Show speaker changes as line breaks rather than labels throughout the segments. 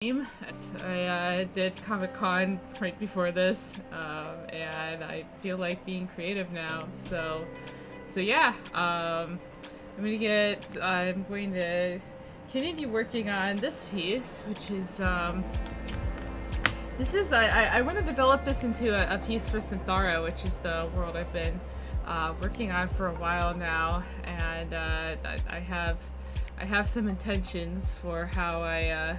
I did Comic-Con right before this, and I feel like being creative now. So yeah, I'm going to continue working on this piece, which is, I want to develop this into a piece for Synthara, which is the world I've been working on for a while now, and I have some intentions for how I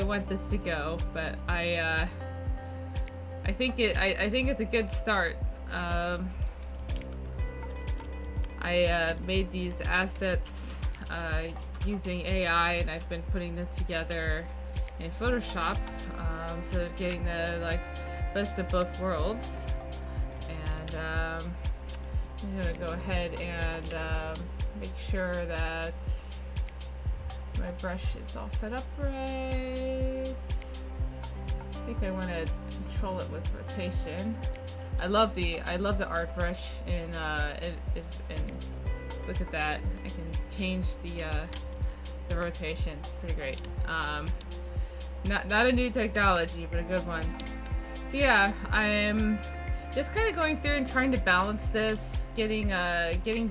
want this to go, but I think it's a good start. I made these assets using AI, and I've been putting them together in Photoshop, so getting the best of both worlds. And I'm gonna go ahead and make sure that my brush is all set up right. I think I want to control it with rotation. I love the art brush and look at that. I can change the rotation. It's pretty great. Not a new technology, but a good one. So yeah, I'm just kind of going through and trying to balance this, getting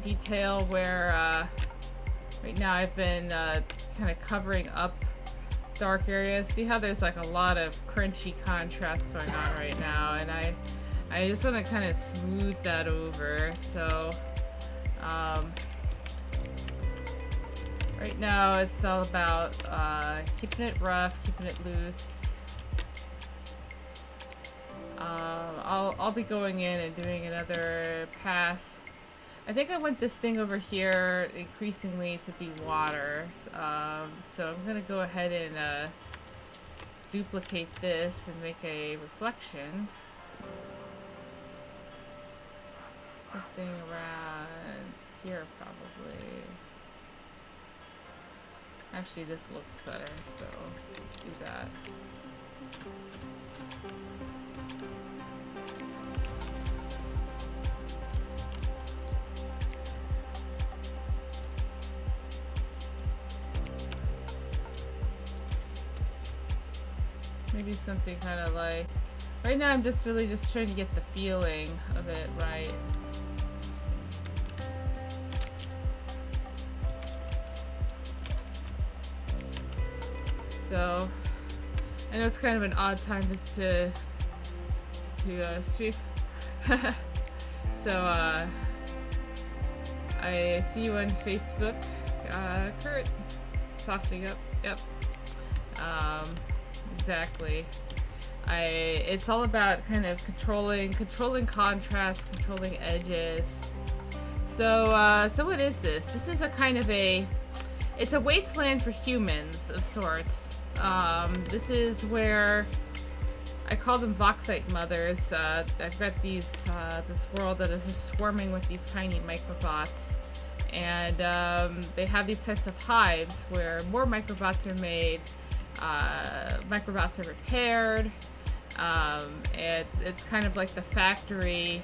detail where right now I've been kind of covering up dark areas. See how there's like a lot of crunchy contrast going on right now, and I just want to kind of smooth that over. So right now it's all about keeping it rough, keeping it loose. I'll be going in and doing another pass. I think I want this thing over here increasingly to be water, so I'm gonna go ahead and duplicate this and make a reflection. Something around here probably. Actually, this looks better, so let's just do that. Maybe something kind of like... Right now I'm just really just trying to get the feeling of it right. So, I know it's kind of an odd time just to stream. So, I see you on Facebook. Kurt, softening up. Yep. Exactly. It's all about kind of controlling contrast, controlling edges. So what is this? This is a kind of it's a wasteland for humans of sorts. This is where I call them Voxite mothers. I've got this world that is just swarming with these tiny microbots, and they have these types of hives where more microbots are made. Microbots are repaired. It's kind of like the factory.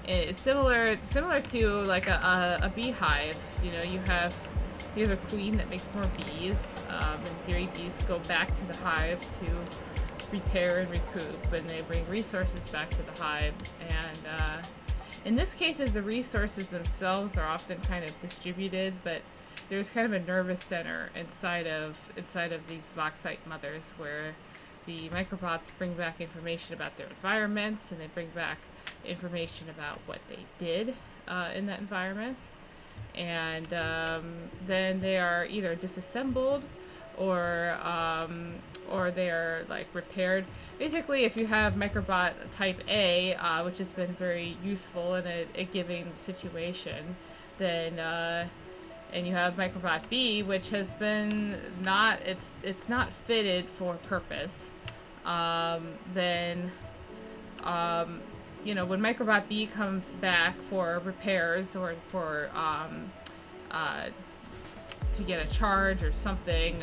It's similar to like a beehive. You know, you have a queen that makes more bees. In theory, bees go back to the hive to repair and recoup, and they bring resources back to the hive. And in this case, the resources themselves are often kind of distributed, but there's kind of a nervous center inside of these Voxite mothers where the microbots bring back information about their environments, and they bring back information about what they did in that environment. And then they are either disassembled or they are like repaired. Basically, if you have microbot type A, which has been very useful in a given situation, then and you have microbot B, which has been it's not fitted for purpose, then you know, when microbot B comes back for repairs or for to get a charge or something,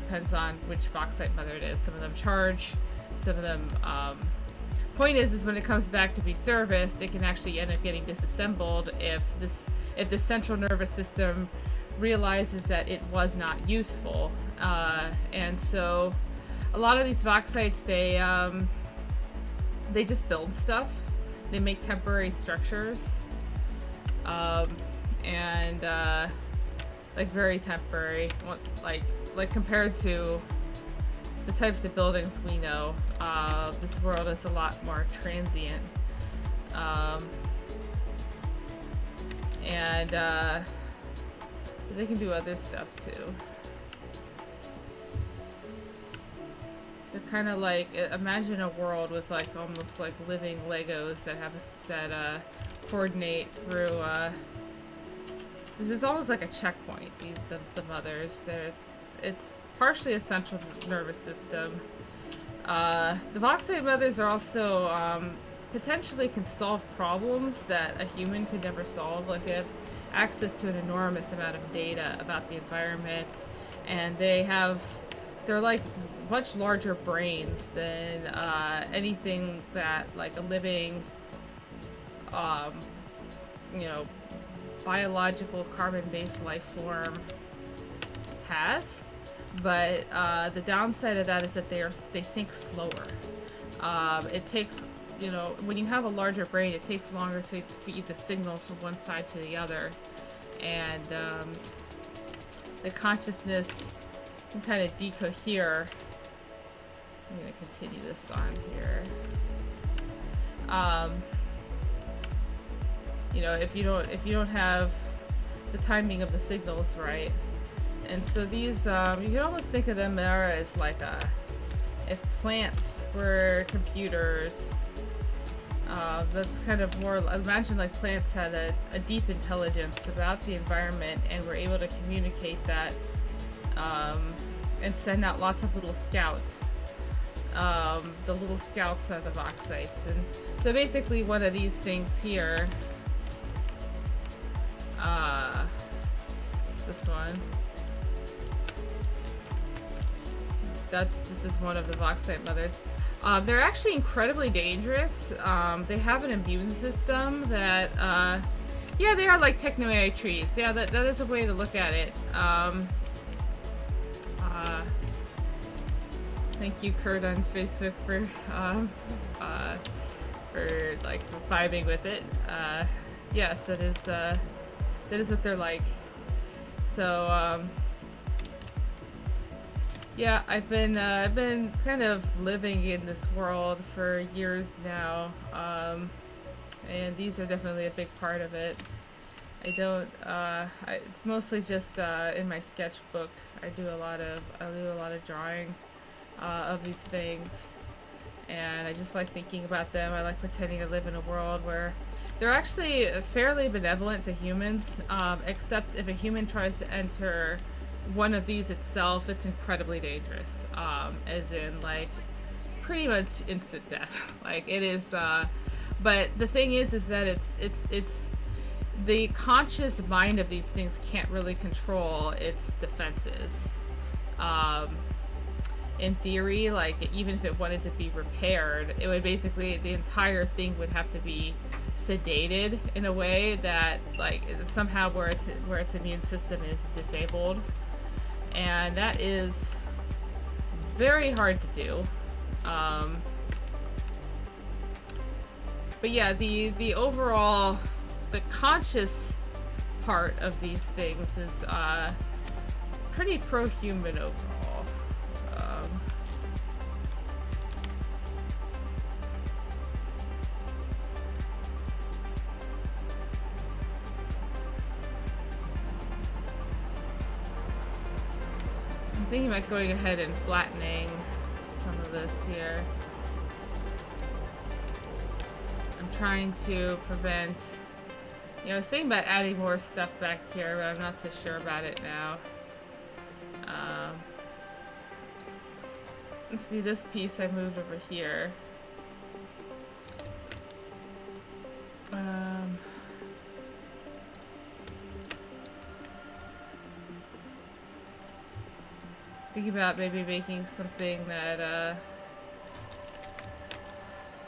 depends on which Voxite mother it is. Some of them charge, some of them point is when it comes back to be serviced, it can actually end up getting disassembled if the central nervous system realizes that it was not useful. And so a lot of these Voxites, they just build stuff. They make temporary structures. And like very temporary, like compared to the types of buildings we know, this world is a lot more transient. And they can do other stuff too. They're kind of like, imagine a world with like almost like living Legos that have that coordinate through. This is almost like a checkpoint. The mothers, it's partially a central nervous system. The Voxite mothers are also potentially can solve problems that a human could never solve. Like they have access to an enormous amount of data about the environment, and they're like much larger brains than anything that like a living, you know, biological carbon-based life form has. But the downside of that is that they think slower. It takes, you know, when you have a larger brain, it takes longer to feed the signals from one side to the other, and the consciousness can kind of decohere. I'm gonna continue this on here. You know, if you don't have the timing of the signals right, and so these you can almost think of them more as like if plants were computers. That's kind of more, imagine like plants had a deep intelligence about the environment and were able to communicate that, and send out lots of little scouts. The little scouts are the Voxites. And so basically one of these things here, this one, this is one of the Voxite mothers. They're actually incredibly dangerous. They have an immune system that, yeah, they are like techno-AI trees. Yeah, that is a way to look at it. Thank you, Kurt, on Facebook for like vibing with it. Yes, that is what they're like. So, yeah, I've been kind of living in this world for years now, and these are definitely a big part of it. I don't. It's mostly just in my sketchbook. I do a lot of drawing of these things, and I just like thinking about them. I like pretending to live in a world where they're actually fairly benevolent to humans, except if a human tries to enter one of these itself, it's incredibly dangerous, as in like pretty much instant death. Like it is, but the thing is that it's the conscious mind of these things can't really control its defenses. In theory, like even if it wanted to be repaired, it would basically, the entire thing would have to be sedated in a way that like somehow where its immune system is disabled. And that is very hard to do. But yeah, the overall, the conscious part of these things is pretty pro-human overall. I'm thinking about going ahead and flattening some of this here. I'm trying to prevent, you know, I was thinking about adding more stuff back here, but I'm not so sure about it now. Let's see, this piece I moved over here. Thinking about maybe making something that,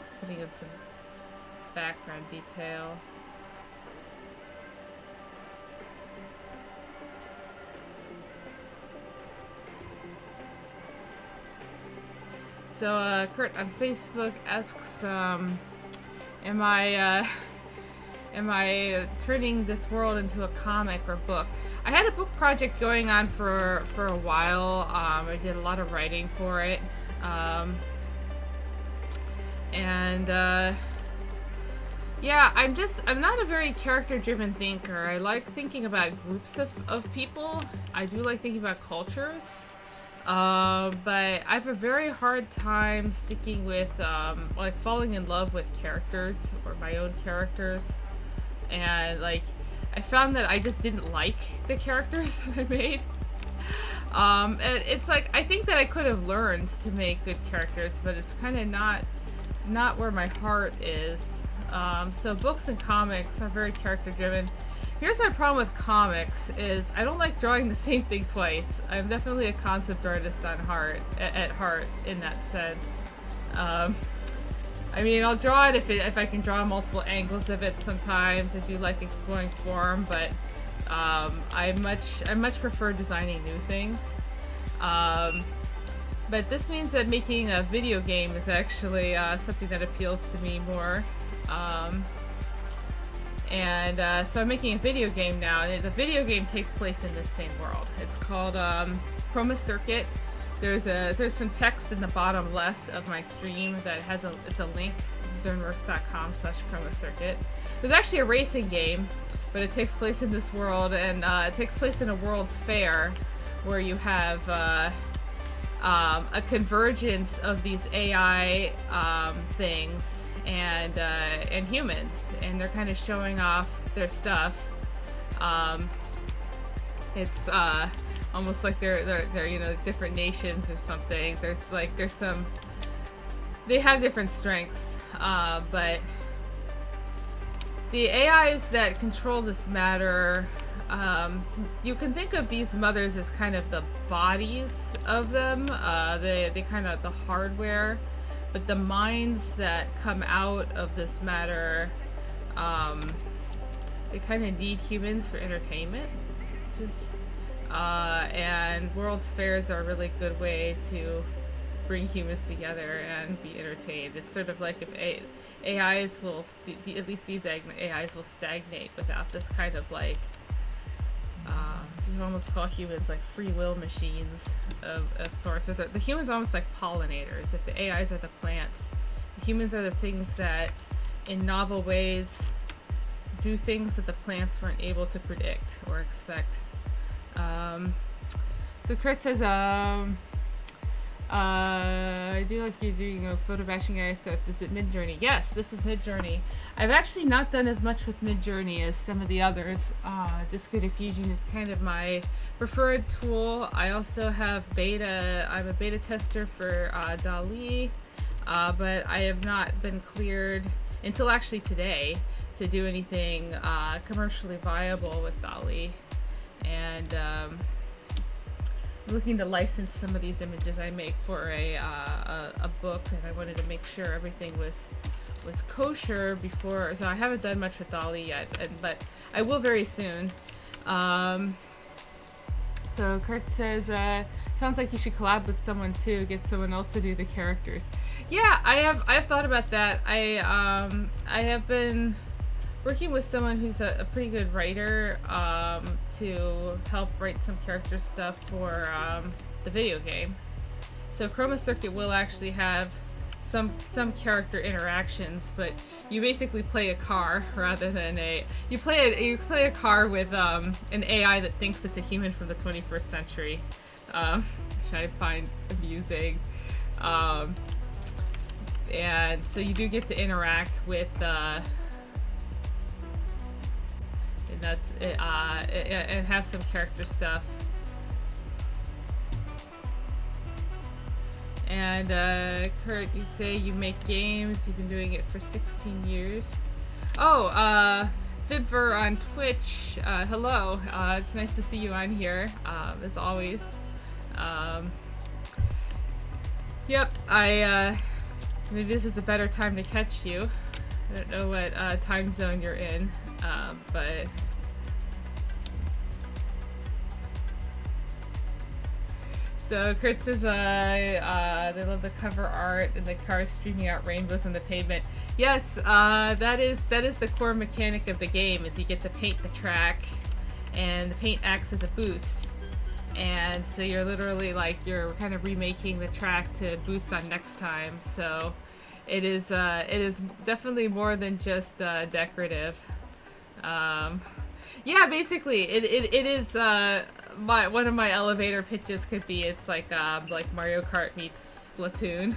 just putting in some background detail. So Kurt on Facebook asks, am I turning this world into a comic or book? I had a book project going on for a while. I did a lot of writing for it. Yeah, I'm not a very character-driven thinker. I like thinking about groups of people. I do like thinking about cultures. But I have a very hard time sticking with, like, falling in love with characters or my own characters. And, like, I found that I just didn't like the characters that I made. And it's like, I think that I could have learned to make good characters, but it's kind of not where my heart is. So books and comics are very character driven. Here's my problem with comics is I don't like drawing the same thing twice. I'm definitely a concept artist at heart in that sense. I mean, I'll draw it if I can draw multiple angles of it sometimes. I do like exploring form, but I much prefer designing new things. But this means that making a video game is actually something that appeals to me more. So I'm making a video game now, and the video game takes place in this same world. It's called Chroma Circuit. There's some text in the bottom left of my stream that it's a link, zernworks.com/Chroma Circuit. It was actually a racing game, but it takes place in this world, and it takes place in a World's Fair where you have a convergence of these AI things and humans, and they're kind of showing off their stuff. It's almost like they're different nations or something. There's some, they have different strengths, but the AIs that control this matter, you can think of these mothers as kind of the bodies of them. They kind of the hardware, but the minds that come out of this matter, they kind of need humans for entertainment. And World's Fairs are a really good way to bring humans together and be entertained. It's sort of like if AIs will, at least these AIs will stagnate without this kind of like, you can almost call humans like free will machines of sorts. But the humans are almost like pollinators. If the AIs are the plants, the humans are the things that, in novel ways, do things that the plants weren't able to predict or expect. So Kurt says, I do like you doing photo bashing AI stuff. This is Midjourney. Yes, this is Midjourney. I've actually not done as much with Midjourney as some of the others. Disco Diffusion is kind of my preferred tool. I also have I'm a beta tester for DALL-E, but I have not been cleared until actually today to do anything commercially viable with DALL-E. And I'm looking to license some of these images I make for a book, and I wanted to make sure everything was kosher before. So I haven't done much with DALL-E yet, but I will very soon. So Kurt says, sounds like you should collab with someone too. Get someone else to do the characters. Yeah, I have thought about that. I have been working with someone who's a pretty good writer to help write some character stuff for the video game. So Chroma Circuit will actually have some character interactions, but you basically play a car rather than you play a car with an AI that thinks it's a human from the 21st century, which I find amusing. And so you do get to interact with and have some character stuff. And Kurt, you say you make games. You've been doing it for 16 years. Oh, Vibver on Twitch. Hello. It's nice to see you on here, as always. Yep. Maybe this is a better time to catch you. I don't know what time zone you're in, but. So Kurt says, they love the cover art and the cars streaming out rainbows on the pavement. Yes, that is the core mechanic of the game. Is you get to paint the track, and the paint acts as a boost. And so you're literally like you're kind of remaking the track to boost on next time. So it is definitely more than just decorative. Yeah, basically, it is. One of my elevator pitches could be it's like Mario Kart meets Splatoon.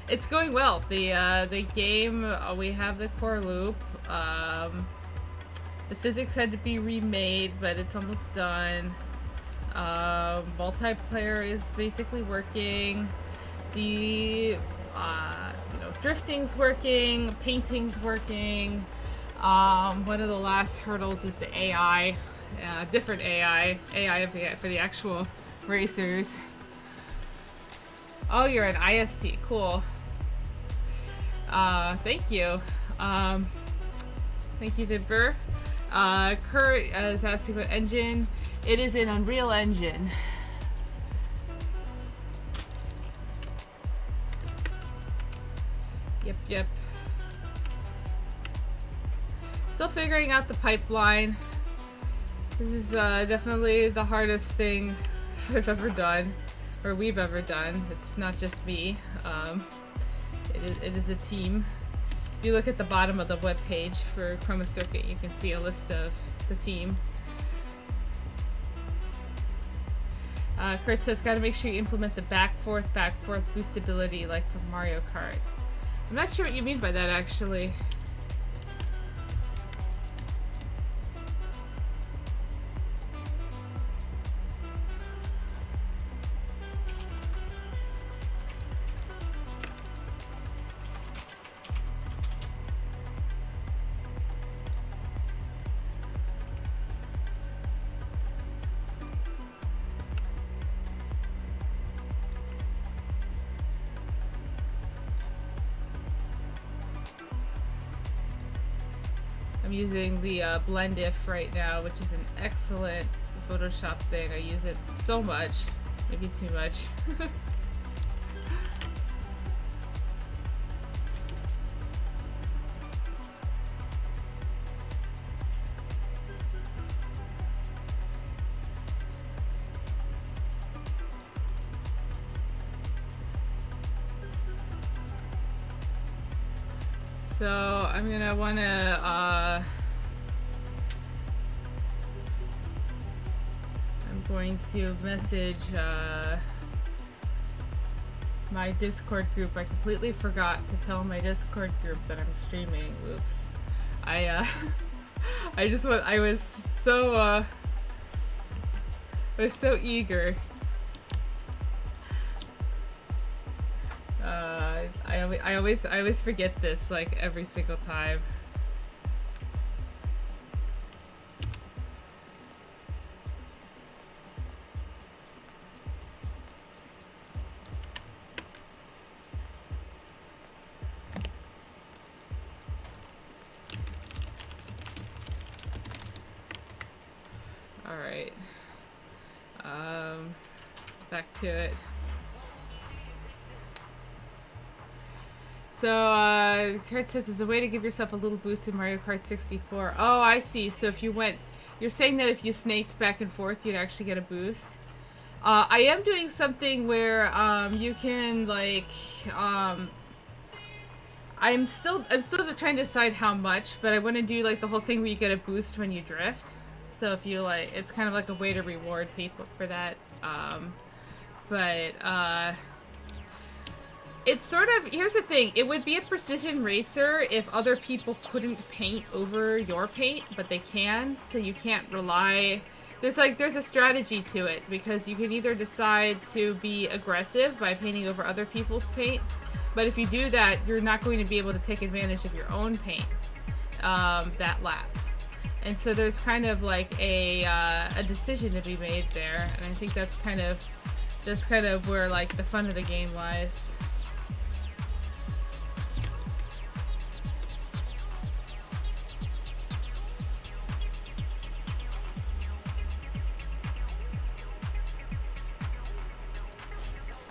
It's going well. The game, we have the core loop. The physics had to be remade, but it's almost done. Multiplayer is basically working. The drifting's working, painting's working. One of the last hurdles is the AI, different AI for the actual racers. Oh, you're an IST, cool. Thank you. Thank you, Vidber. Kurt is asking what engine. It is an Unreal Engine. Yep. Still figuring out the pipeline. This is definitely the hardest thing I've ever done, or we've ever done. It's not just me. It is a team. If you look at the bottom of the web page for Chroma Circuit, you can see a list of the team. Kurt says, gotta make sure you implement the back forth boostability like from Mario Kart. I'm not sure what you mean by that, actually. I'm using the BlendIf right now, which is an excellent Photoshop thing. I use it so much, maybe too much. So I'm gonna wanna I'm going to message my Discord group. I completely forgot to tell my Discord group that I'm streaming. Whoops. I was so eager. I always forget this, like, every single time. All right. Back to it. So, Kurt says there's a way to give yourself a little boost in Mario Kart 64. Oh, I see. So if you went... You're saying that if you snaked back and forth, you'd actually get a boost? I am doing something where, you can, like, I'm still trying to decide how much, but I want to do, like, the whole thing where you get a boost when you drift. So if you, like... It's kind of like a way to reward people for that. It's sort of, here's the thing, it would be a precision racer if other people couldn't paint over your paint, but they can, so you can't rely, there's a strategy to it, because you can either decide to be aggressive by painting over other people's paint, but if you do that, you're not going to be able to take advantage of your own paint, that lap. And so there's kind of like a decision to be made there, and I think that's kind of where, like, the fun of the game lies.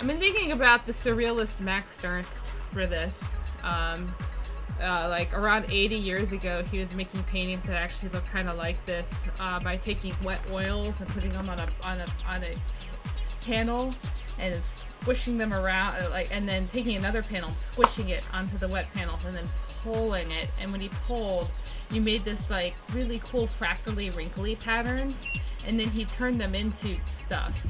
I've been thinking about the surrealist Max Ernst for this. Like around 80 years ago, he was making paintings that actually look kind of like this by taking wet oils and putting them on a panel and squishing them around, and then taking another panel and squishing it onto the wet panels and then pulling it. And when he pulled, you made this like really cool fractally wrinkly patterns, and then he turned them into stuff.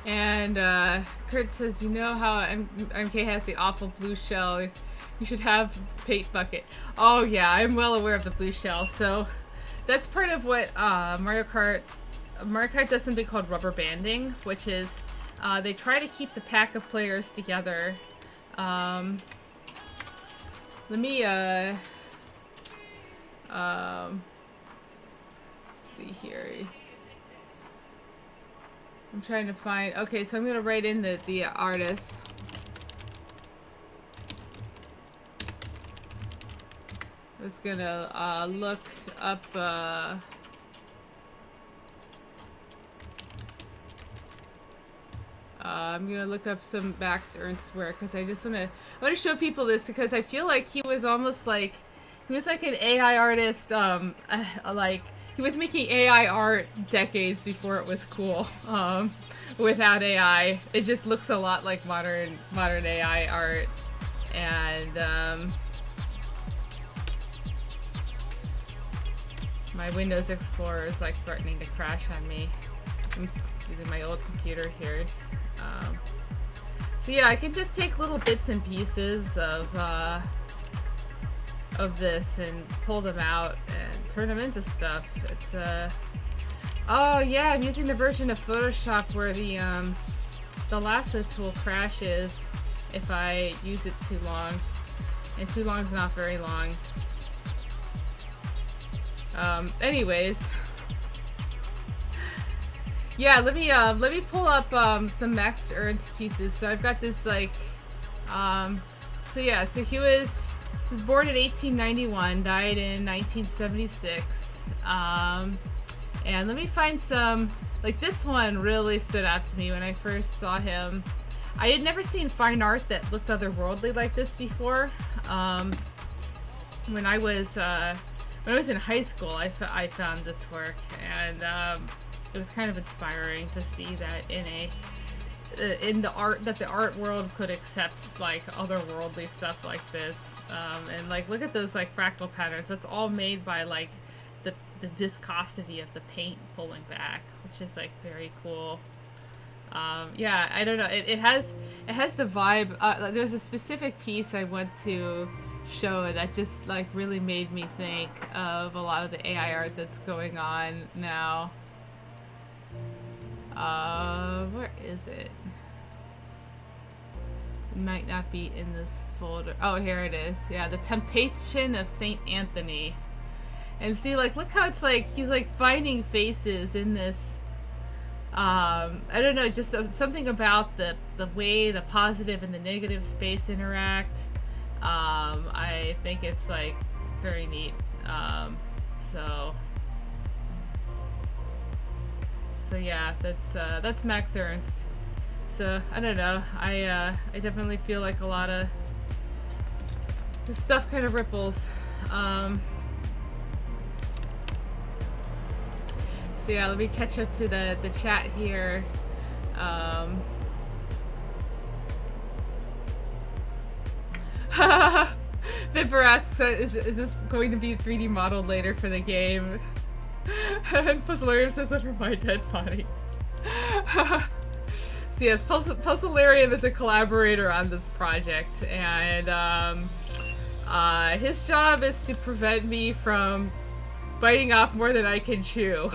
And Kurt says, you know how MK has the awful blue shell? You should have paint bucket. Oh yeah, I'm well aware of the blue shell. So that's part of what Mario Kart does something called rubber banding, which is they try to keep the pack of players together. Let me let's see here. I'm trying to find. Okay, so I'm gonna write in the artist. I was gonna look up. I'm gonna look up some Max Ernst work because I want to show people this because I feel like he was almost like an AI artist. Like. He was making AI art decades before it was cool. Without AI, it just looks a lot like modern AI art, and my Windows Explorer is like threatening to crash on me. I'm using my old computer here. So yeah, I can just take little bits and pieces of this and pull them out and turn them into stuff. It's oh yeah, I'm using the version of Photoshop where the lasso tool crashes if I use it too long, and too long is not very long. Anyways, yeah, let me pull up some Max Ernst pieces. So I've got this like so yeah, so he was born in 1891, died in 1976. And let me find some, like this one really stood out to me when I first saw him. I had never seen fine art that looked otherworldly like this before. When I was in high school, I found this work, and it was kind of inspiring to see that in the art world could accept like otherworldly stuff like this. And like look at those like fractal patterns. That's all made by like the viscosity of the paint pulling back, which is like very cool. Yeah, I don't know. It has the vibe. There's a specific piece I want to show that just like really made me think of a lot of the AI art that's going on now. Where is it? It might not be in this folder. Oh, here it is. Yeah, The Temptation of Saint Anthony. And see, like, look how it's like, he's like finding faces in this, I don't know, just something about the way the positive and the negative space interact. I think it's like very neat. So yeah, that's Max Ernst. So I don't know. I definitely feel like a lot of this stuff kind of ripples. So yeah, let me catch up to the chat here. Vipper asks, is this going to be 3D modeled later for the game? And Puzzlarium says, under my dead body. So yes, Puzzlarium is a collaborator on this project, and his job is to prevent me from biting off more than I can chew.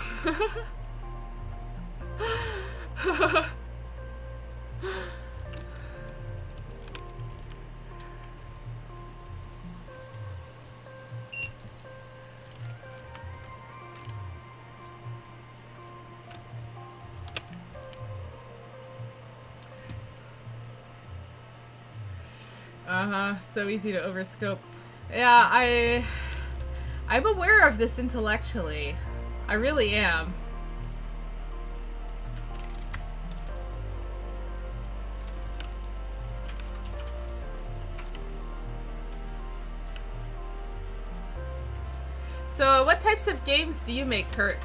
So easy to overscope. Yeah, I'm aware of this intellectually. I really am. So, what types of games do you make, Kurt?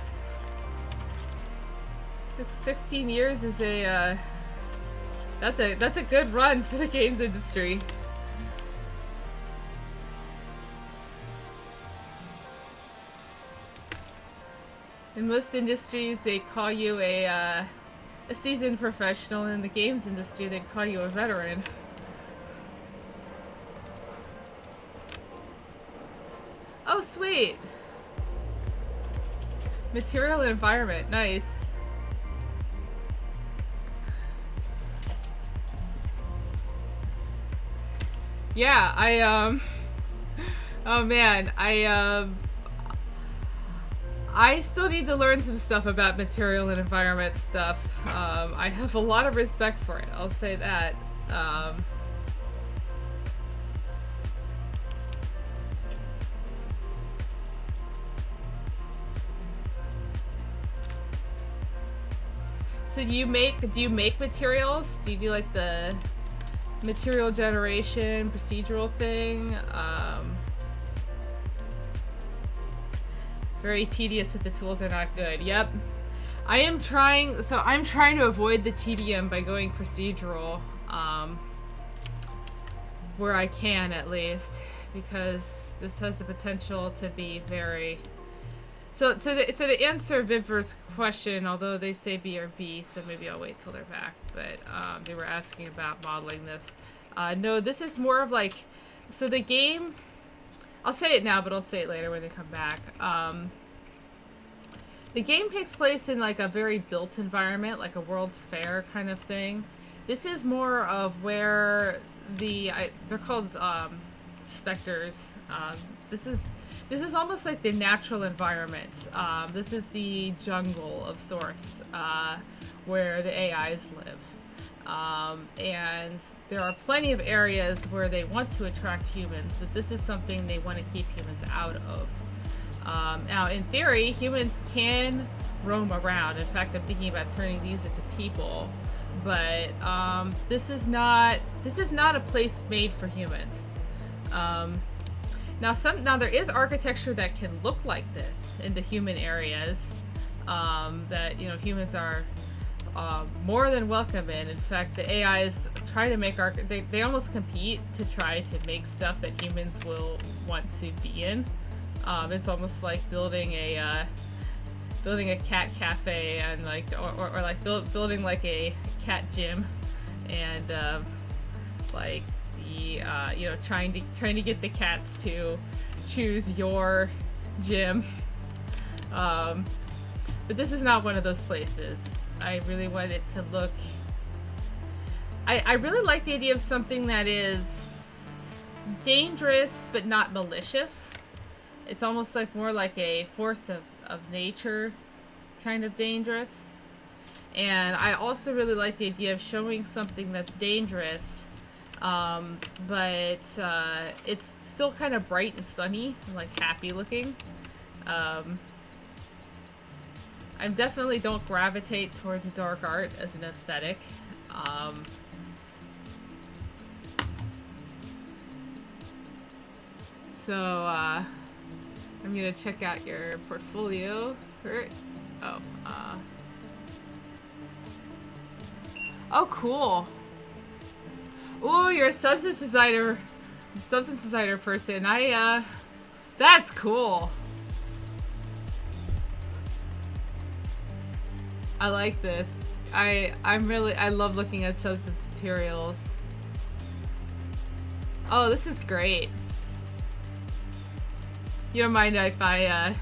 16 years is a, that's a good run for the games industry. In most industries, they call you a seasoned professional. In the games industry, they call you a veteran. Oh, sweet! Material and environment, nice. Yeah, oh man, I still need to learn some stuff about material and environment stuff. I have a lot of respect for it, I'll say that. So do you make materials? Do you do like the material generation, procedural thing? Very tedious if the tools are not good. Yep. I'm trying to avoid the tedium by going procedural, where I can at least, because this has the potential to be very... So to answer Vibver's question, although they say B or B, so maybe I'll wait till they're back, but they were asking about modeling this. No, this is more of like... So the game... I'll say it now, but I'll say it later when they come back. The game takes place in like a very built environment, like a World's Fair kind of thing. This is more of where they're called specters. This is almost like the natural environment. This is the jungle of sorts, where the AIs live. And there are plenty of areas where they want to attract humans, but this is something they want to keep humans out of. Now, in theory, humans can roam around. In fact, I'm thinking about turning these into people. But this is not a place made for humans. Now there is architecture that can look like this in the human areas. That humans are more than welcome in. In fact, the AIs try to make they almost compete to try to make stuff that humans will want to be in. It's almost like building a cat cafe and like or like building like a cat gym, and like the trying to get the cats to choose your gym. But this is not one of those places. I really want it to look... I really like the idea of something that is dangerous but not malicious. It's almost like more like a force of nature kind of dangerous. And I also really like the idea of showing something that's dangerous, but it's still kind of bright and sunny and like happy looking. I definitely don't gravitate towards dark art as an aesthetic. So I'm gonna check out your portfolio. Oh, oh, cool. Ooh, you're a substance designer person. That's cool. I like this. I love looking at substance materials. Oh, this is great. You don't mind if I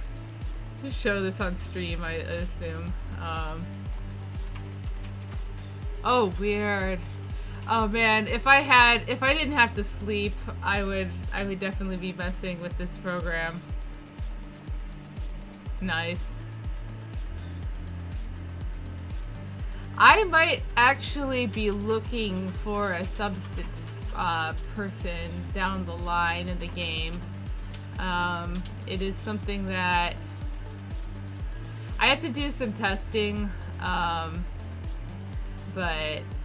show this on stream, I assume. Oh, weird. Oh man, if I didn't have to sleep, I would definitely be messing with this program. Nice. I might actually be looking for a substance person down the line in the game. It is something that I have to do some testing, but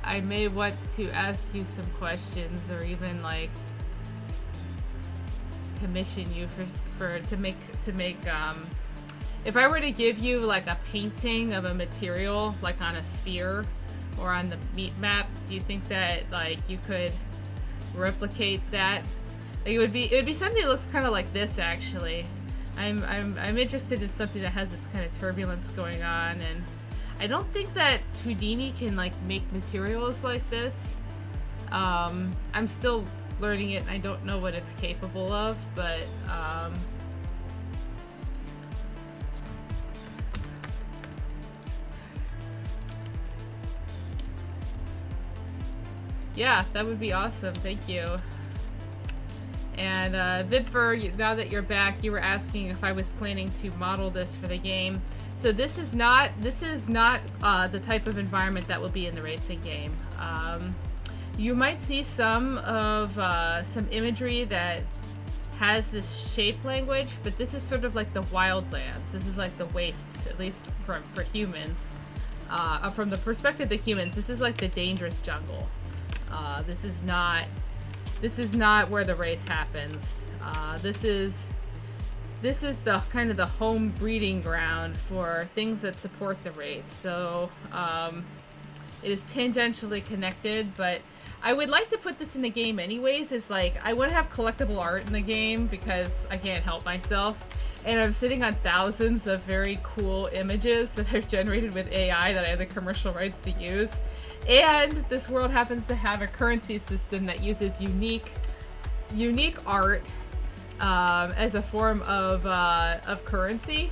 I may want to ask you some questions, or even like commission you to make if I were to give you like a painting of a material, like on a sphere or on the meat map, do you think that like you could replicate that? Like, it would be something that looks kind of like this, actually. I'm interested in something that has this kind of turbulence going on, and I don't think that Houdini can like make materials like this. I'm still learning it, and I don't know what it's capable of, but yeah, that would be awesome. Thank you. And Vidver, now that you're back, you were asking if I was planning to model this for the game. So this is not the type of environment that will be in the racing game. You might see some imagery that has this shape language, but this is sort of like the wildlands. This is like the wastes, at least for humans. From the perspective of the humans, this is like the dangerous jungle. This is not where the race happens. This is the kind of the home breeding ground for things that support the race. So it is tangentially connected, but I would like to put this in the game anyways. It's like, I want to have collectible art in the game because I can't help myself. And I'm sitting on thousands of very cool images that I've generated with AI that I have the commercial rights to use. And this world happens to have a currency system that uses unique art as a form of currency.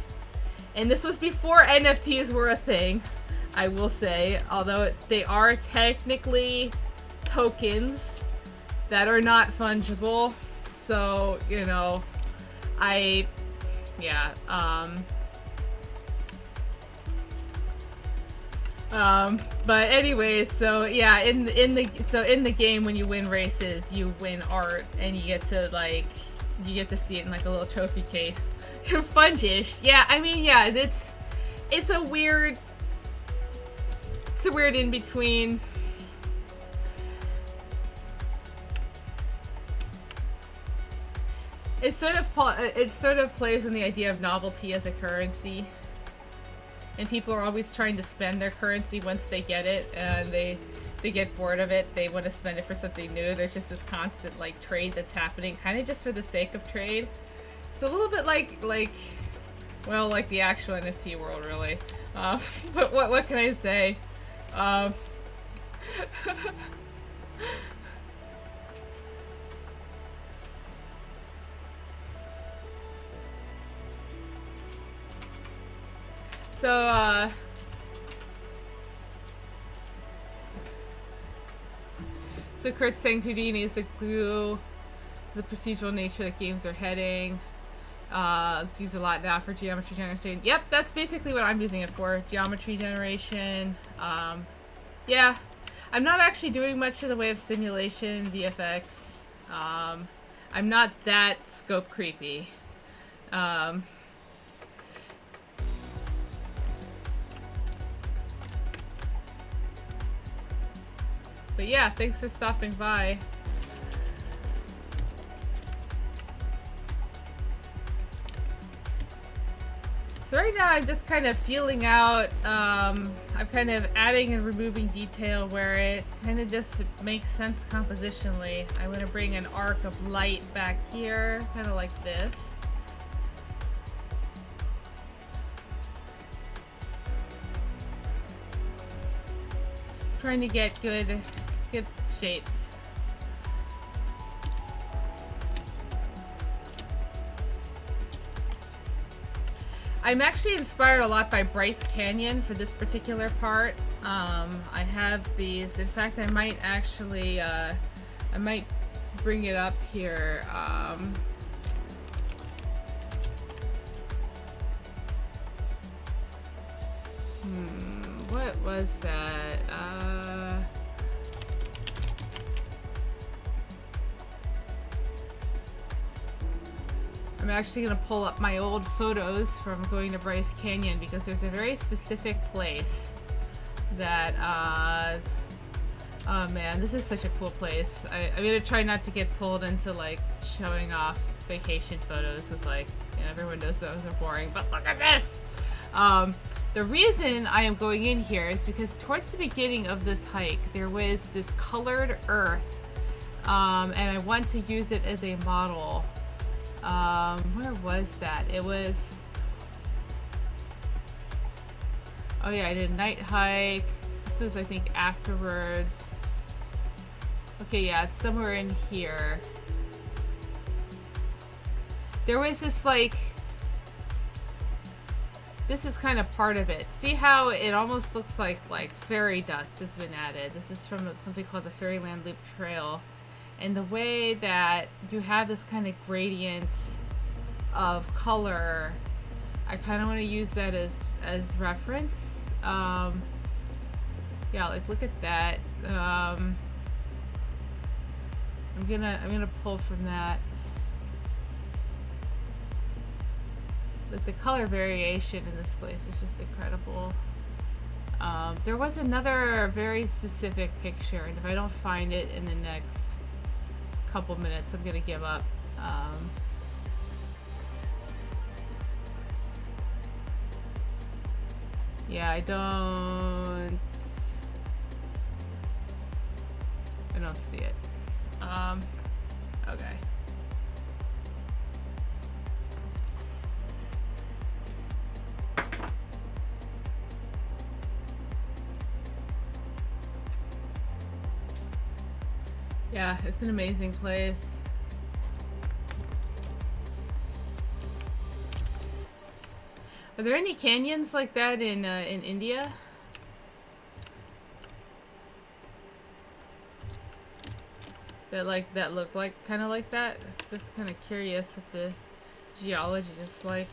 And this was before NFTs were a thing, I will say, although they are technically tokens that are not fungible. So, you know, but anyways, so yeah, in the game, when you win races, you win art, and you get to see it in like a little trophy case. Fungish. Yeah, I mean, yeah, it's a weird in between. It sort of plays on the idea of novelty as a currency. And people are always trying to spend their currency once they get it, and they get bored of it. They want to spend it for something new. There's just this constant like trade that's happening, kind of just for the sake of trade. It's a little bit like the actual NFT world, really. But what can I say? So Kurt's saying Houdini is the glue, the procedural nature that games are heading. It's used a lot now for geometry generation. Yep, that's basically what I'm using it for. Geometry generation. Yeah, I'm not actually doing much in the way of simulation, VFX. I'm not that scope creepy. But yeah, thanks for stopping by. So right now I'm just kind of feeling out, I'm kind of adding and removing detail where it kind of just makes sense compositionally. I want to bring an arc of light back here, kind of like this. Trying to get good shapes. I'm actually inspired a lot by Bryce Canyon for this particular part. I have these. In fact, I might actually, I might bring it up here. What was that? I'm actually gonna pull up my old photos from going to Bryce Canyon because there's a very specific place that, oh man, this is such a cool place. I'm gonna try not to get pulled into like showing off vacation photos because like, you know, everyone knows those are boring, but look at this! The reason I am going in here is because towards the beginning of this hike, there was this colored earth, and I want to use it as a model. Where was that? It was... Oh yeah, I did a night hike. This is, I think, afterwards. Okay, yeah, it's somewhere in here. There was this, like... This is kind of part of it. See how it almost looks like fairy dust has been added. This is from something called the Fairyland Loop Trail. And the way that you have this kind of gradient of color, I kind of want to use that as reference. Yeah, like look at that. I'm gonna pull from that. Like the color variation in this place is just incredible. There was another very specific picture, and if I don't find it in the next couple minutes, I'm gonna give up. Yeah, I don't see it. Okay. Yeah, it's an amazing place. Are there any canyons like that in India? That look like kind of like that? Just kind of curious what the geology is like.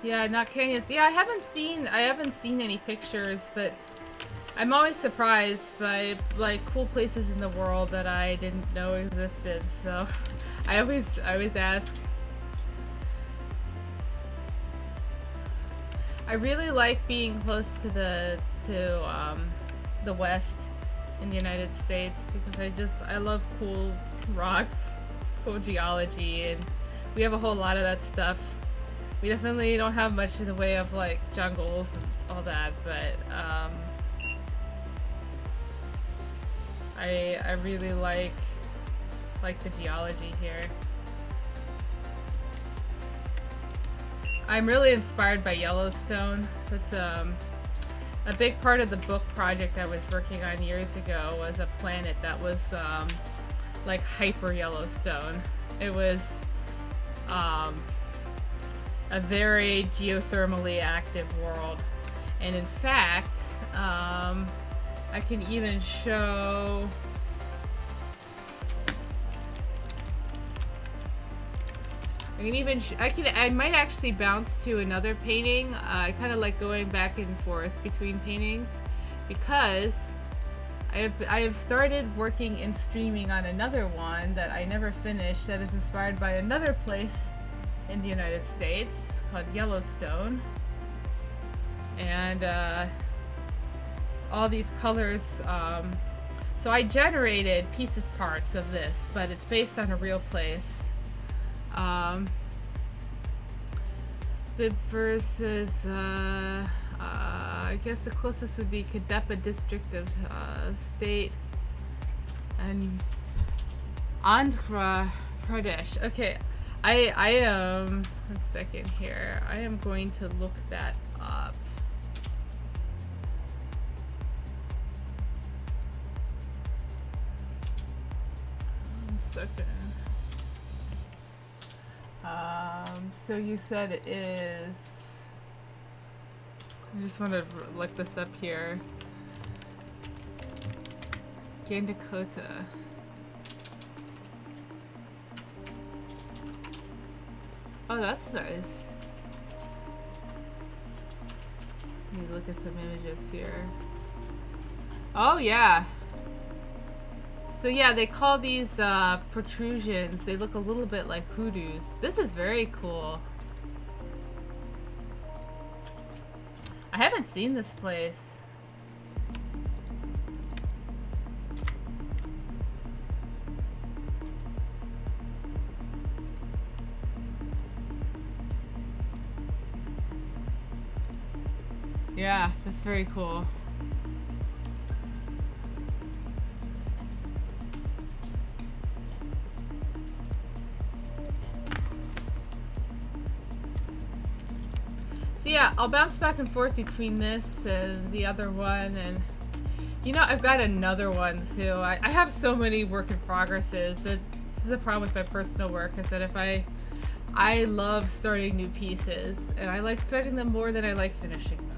Yeah, not canyons. Yeah, I haven't seen any pictures, but I'm always surprised by like cool places in the world that I didn't know existed. So I always ask. I really like being close to the West in the United States because I love cool rocks, cool geology, and we have a whole lot of that stuff. We definitely don't have much in the way of like jungles and all that, but I really like the geology here. I'm really inspired by Yellowstone. That's a big part of the book project I was working on years ago was a planet that was like hyper Yellowstone. It was a very geothermally active world, and in fact I can even show I might actually bounce to another painting. I kind of like going back and forth between paintings because I have started working and streaming on another one that I never finished that is inspired by another place in the United States called Yellowstone, and all these colors. So I generated parts of this, but it's based on a real place. Bib versus I guess the closest would be Kadepa district of state and Andhra Pradesh. Okay. I am, 1 second here. I am going to look that up. One second. So you said it is, I just want to look this up here. Dakota. Oh, that's nice. Let me look at some images here. Oh, yeah. So yeah, they call these protrusions. They look a little bit like hoodoos. This is very cool. I haven't seen this place. Yeah, that's very cool. So yeah, I'll bounce back and forth between this and the other one, and you know, I've got another one too. I have so many work in progresses. This is the problem with my personal work, is that if I love starting new pieces, and I like starting them more than I like finishing them.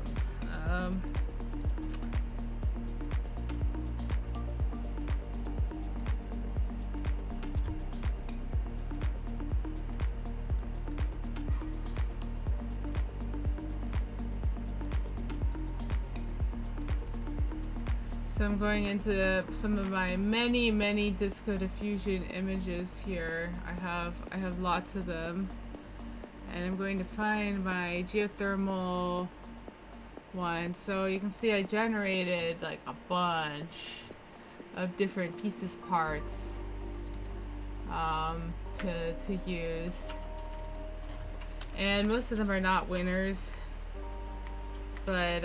So I'm going into some of my many disco diffusion images here. I have lots of them, and I'm going to find my geothermal one. So you can see I generated like a bunch of different pieces, parts to use, and most of them are not winners, but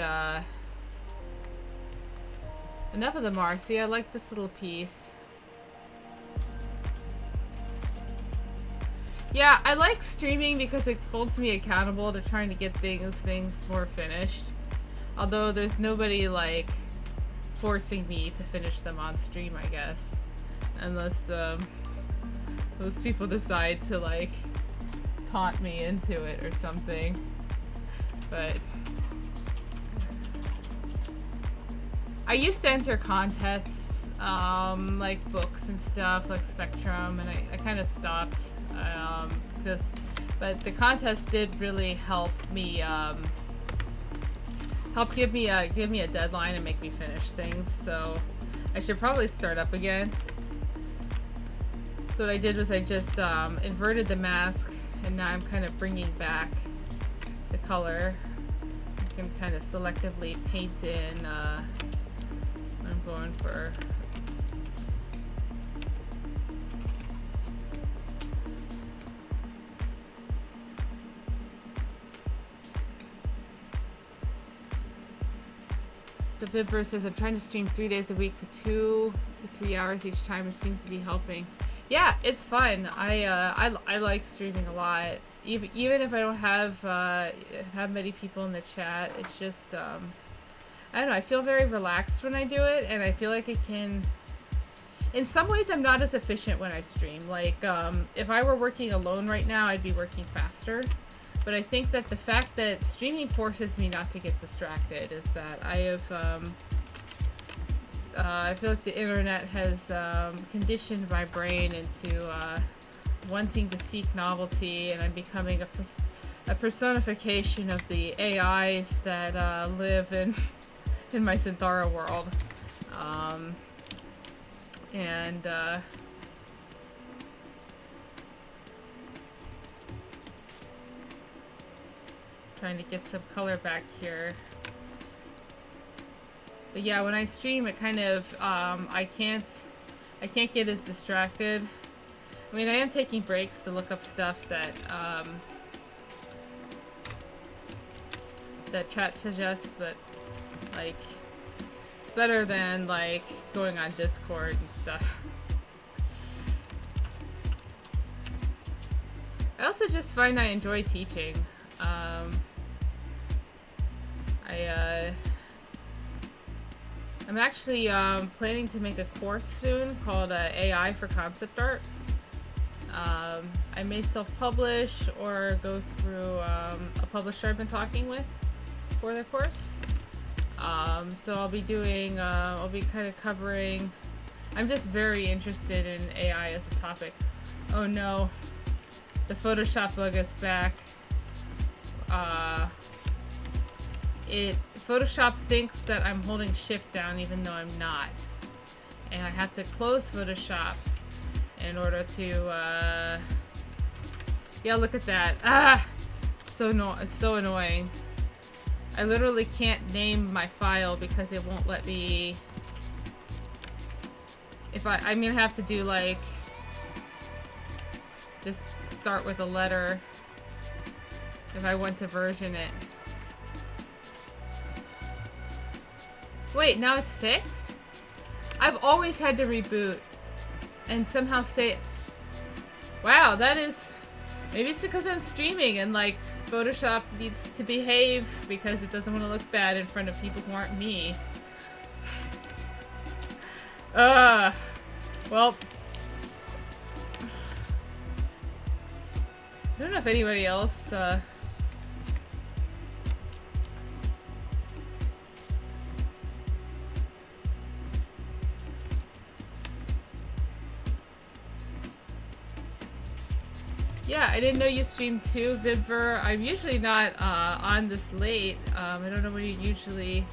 enough of them are. See, I like this little piece. Yeah, I like streaming because it holds me accountable to trying to get things more finished. Although there's nobody like forcing me to finish them on stream, I guess. Unless those people decide to like taunt me into it or something. But I used to enter contests, like books and stuff, like Spectrum, and I kind of stopped, but the contest did really help me, give me a deadline and make me finish things. So I should probably start up again. So what I did was I just inverted the mask, and now I'm kind of bringing back the color. I can kind of selectively paint in. I'm going for the Vibber says I'm trying to stream 3 days a week for 2 to 3 hours each time. It seems to be helping. Yeah, it's fun. I like streaming a lot. Even if I don't have many people in the chat, it's just I don't know, I feel very relaxed when I do it, and I feel like it can... In some ways, I'm not as efficient when I stream. Like, if I were working alone right now, I'd be working faster. But I think that the fact that streaming forces me not to get distracted is that I have... I feel like the internet has conditioned my brain into wanting to seek novelty, and I'm becoming a personification of the AIs that live in my Synthara world. Trying to get some color back here. But yeah, when I stream, it kind of, I can't get as distracted. I mean, I am taking breaks to look up stuff that, that chat suggests, but, like, it's better than, like, going on Discord and stuff. I also just find I enjoy teaching. I'm actually planning to make a course soon called AI for Concept Art. I may self-publish or go through a publisher I've been talking with. for the course. So I'll be doing, I'll be kind of covering, I'm just very interested in AI as a topic. Oh no, the Photoshop bug is back. Photoshop thinks that I'm holding shift down even though I'm not. And I have to close Photoshop in order to, yeah, look at that. Ah! It's so annoying. I literally can't name my file because it won't let me... I'm gonna have to do, like... just start with a letter if I want to version it. Wait, now it's fixed? I've always had to reboot and somehow say... Wow, that is... Maybe it's because I'm streaming and, like, Photoshop needs to behave because it doesn't want to look bad in front of people who aren't me. Well... I don't know if anybody else, yeah, I didn't know you streamed too, Vibver. I'm usually not on this late. I don't know when you usually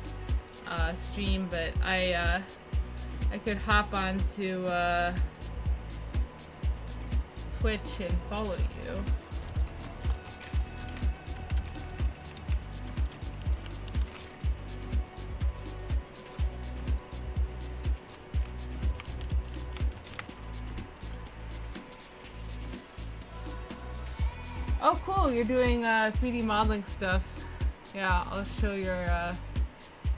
stream, but I could hop on to Twitch and follow you. Oh, cool! You're doing 3D modeling stuff. Yeah, I'll show your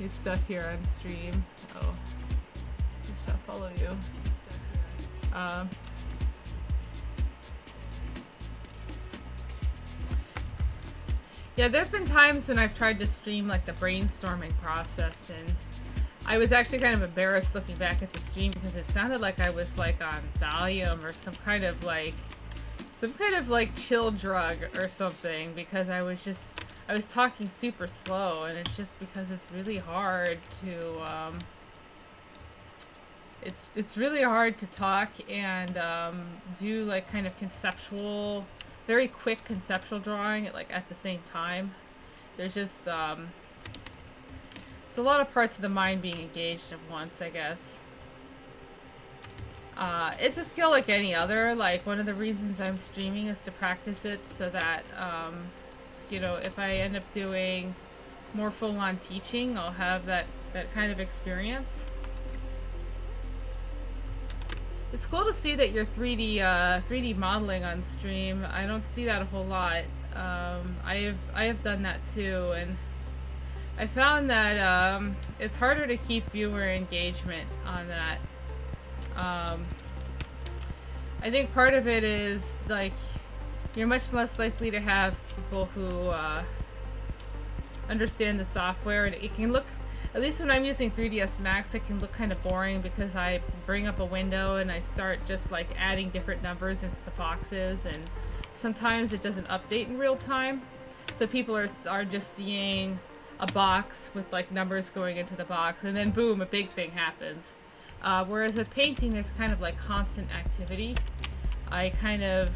stuff here on stream. Oh, I shall follow you. Yeah, there's been times when I've tried to stream like the brainstorming process, and I was actually kind of embarrassed looking back at the stream because it sounded like I was like on Valium or some kind of like chill drug or something, because I was talking super slow, and it's just because it's really hard to it's really hard to talk and do like kind of conceptual, very quick conceptual drawing at the same time. There's just it's a lot of parts of the mind being engaged at once, I guess. It's a skill like any other. Like, one of the reasons I'm streaming is to practice it so that, you know, if I end up doing more full-on teaching, I'll have that kind of experience. It's cool to see that you're 3D modeling on stream. I don't see that a whole lot. I have done that too, and I found that it's harder to keep viewer engagement on that. I think part of it is, like, you're much less likely to have people who understand the software, and it can look, at least when I'm using 3ds Max, it can look kind of boring because I bring up a window and I start just like adding different numbers into the boxes, and sometimes it doesn't update in real time, so people are just seeing a box with like numbers going into the box, and then boom, a big thing happens. Whereas with painting, there's kind of like constant activity. I kind of,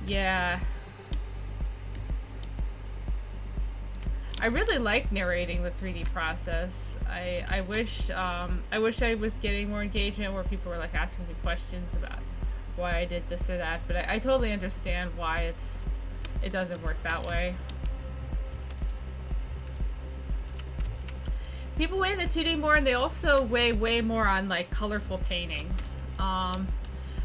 yeah. I really like narrating the 3D process. I wish I was getting more engagement where people were like asking me questions about why I did this or that, but I totally understand why it doesn't work that way. People weigh the 2D more, and they also weigh way more on like colorful paintings.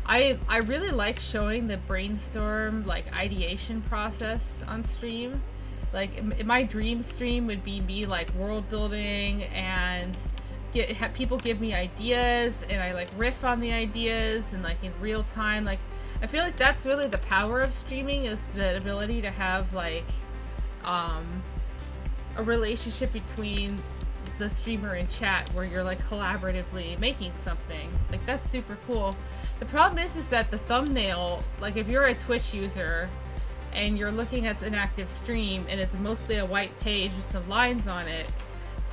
I really like showing the brainstorm, like, ideation process on stream. Like, my dream stream would be me like world building and have people give me ideas, and I like riff on the ideas and like in real time. Like, I feel like that's really the power of streaming, is the ability to have like a relationship between the streamer and chat where you're like collaboratively making something. Like, that's super cool. The problem is that the thumbnail, like, if you're a Twitch user and you're looking at an active stream and it's mostly a white page with some lines on it,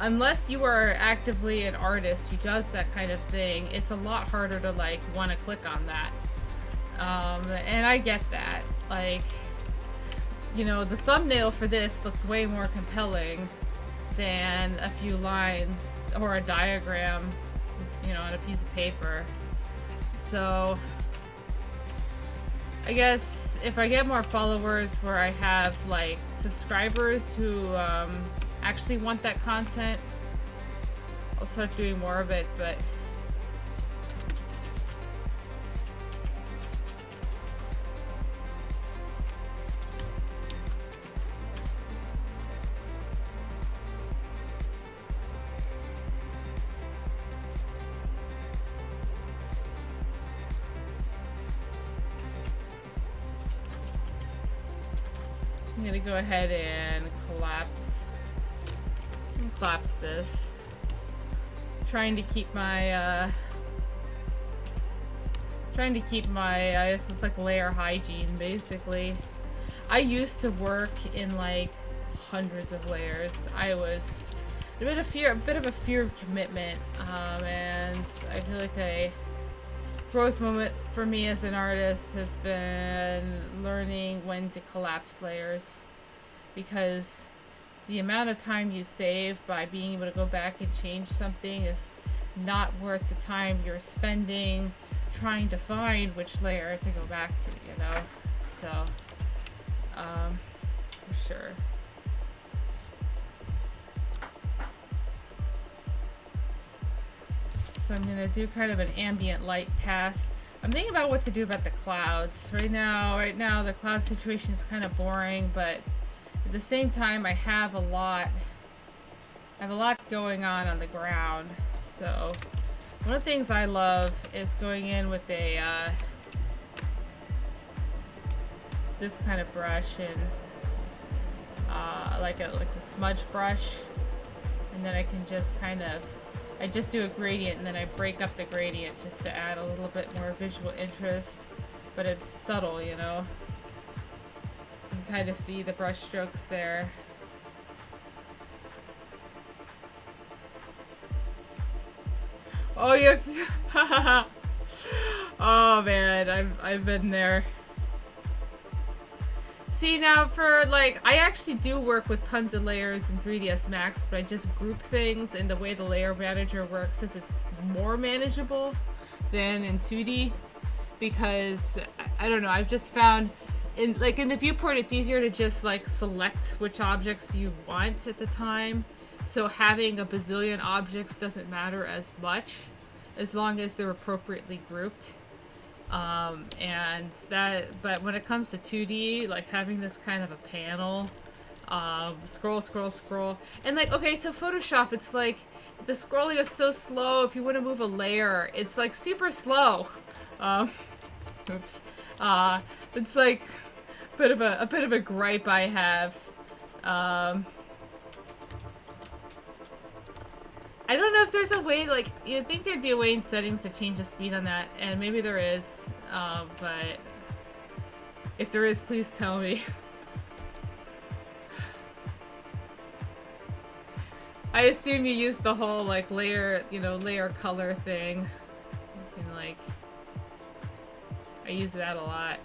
unless you are actively an artist who does that kind of thing, it's a lot harder to like want to click on that. And I get that. Like, you know, the thumbnail for this looks way more compelling than a few lines or a diagram, you know, on a piece of paper. So I guess if I get more followers where I have like subscribers who actually want that content, I'll start doing more of it. But I'm gonna go ahead and collapse this. Trying to keep my it's like layer hygiene basically. I used to work in like hundreds of layers. I was a bit of a fear of commitment, and I feel like a growth moment for me as an artist has been learning when to collapse layers, because the amount of time you save by being able to go back and change something is not worth the time you're spending trying to find which layer to go back to, you know? So, for sure. So I'm gonna do kind of an ambient light pass. I'm thinking about what to do about the clouds. Right now the cloud situation is kind of boring, but at the same time I have a lot going on the ground. So one of the things I love is going in with a this kind of brush and like the smudge brush, and then I can just I just do a gradient and then I break up the gradient just to add a little bit more visual interest, but it's subtle, you know. You can kind of see the brush strokes there. Oh, you have oh man, I've been there. See, now for like, I actually do work with tons of layers in 3ds Max, but I just group things, and the way the layer manager works is it's more manageable than in 2D, because I don't know, I've just found in the viewport it's easier to just like select which objects you want at the time, so having a bazillion objects doesn't matter as much as long as they're appropriately grouped. But when it comes to 2D, like having this kind of a panel, scroll, and like, okay, so Photoshop, it's like, the scrolling is so slow. If you want to move a layer, it's like super slow. Oops. It's like a bit of a gripe I have. I don't know if there's a way, like, you'd think there'd be a way in settings to change the speed on that, and maybe there is, but if there is, please tell me. I assume you use the whole, like, layer color thing, and, like, I use that a lot.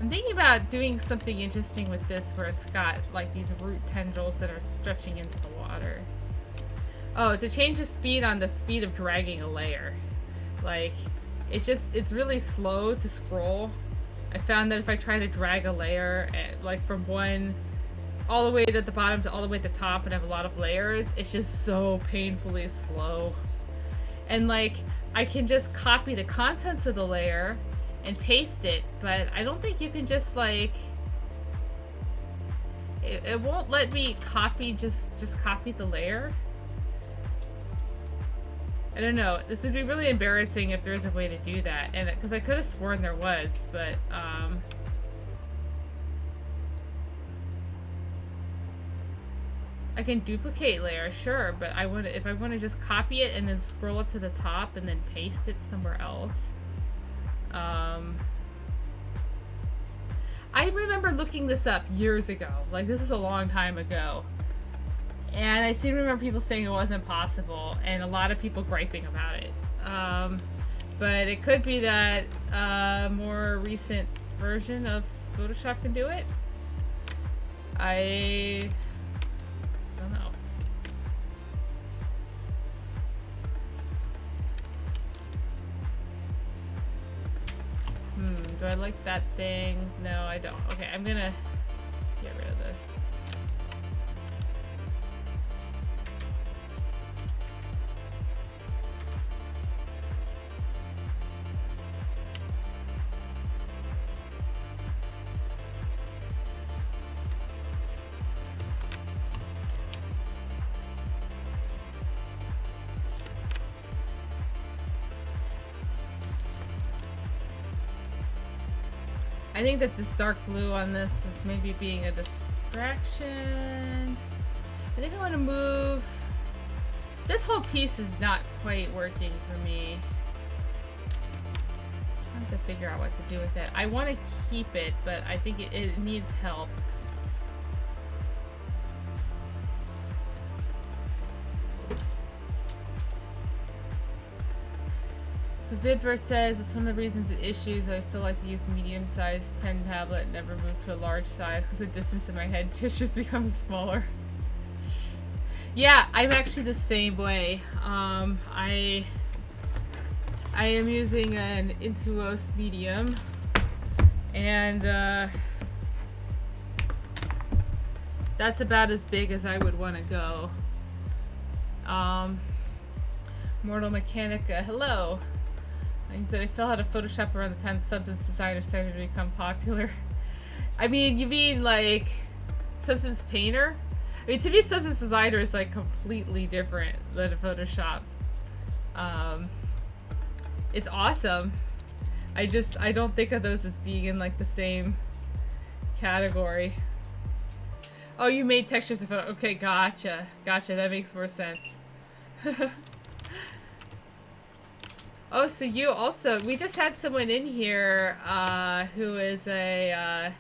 I'm thinking about doing something interesting with this where it's got like these root tendrils that are stretching into the water. Oh, to change the speed on the speed of dragging a layer. Like, it's really slow to scroll. I found that if I try to drag a layer, like from one all the way to the bottom to all the way to the top and have a lot of layers, it's just so painfully slow. And like, I can just copy the contents of the layer and paste it, but I don't think you can just like, it won't let me copy, just copy the layer. I don't know, this would be really embarrassing if there's a way to do that, and because I could have sworn there was, but I can duplicate layers, sure, but if I want to just copy it and then scroll up to the top and then paste it somewhere else. I remember looking this up years ago. Like, this is a long time ago. And I seem to remember people saying it wasn't possible, and a lot of people griping about it. But it could be that a more recent version of Photoshop can do it. I don't know. Do I like that thing? No, I don't. Okay, I'm gonna get rid of this. I think that this dark blue on this is maybe being a distraction. I think I want to move. This whole piece is not quite working for me. I have to figure out what to do with it. I want to keep it, but I think it needs help. So Vidver says it's one of the reasons it issues. I still like to use medium-sized pen tablet, never move to a large size because the distance in my head just becomes smaller. Yeah, I'm actually the same way. I am using an Intuos medium, and that's about as big as I would want to go. Mortal Mechanica, hello. He said I fell out of Photoshop around the time Substance Designer started to become popular. I mean, you mean like Substance Painter? I mean, to me, Substance Designer is like completely different than Photoshop. It's awesome. I don't think of those as being in like the same category. Oh, you made textures in photo. Okay, gotcha. Gotcha, that makes more sense. Oh, so you also, we just had someone in here who is a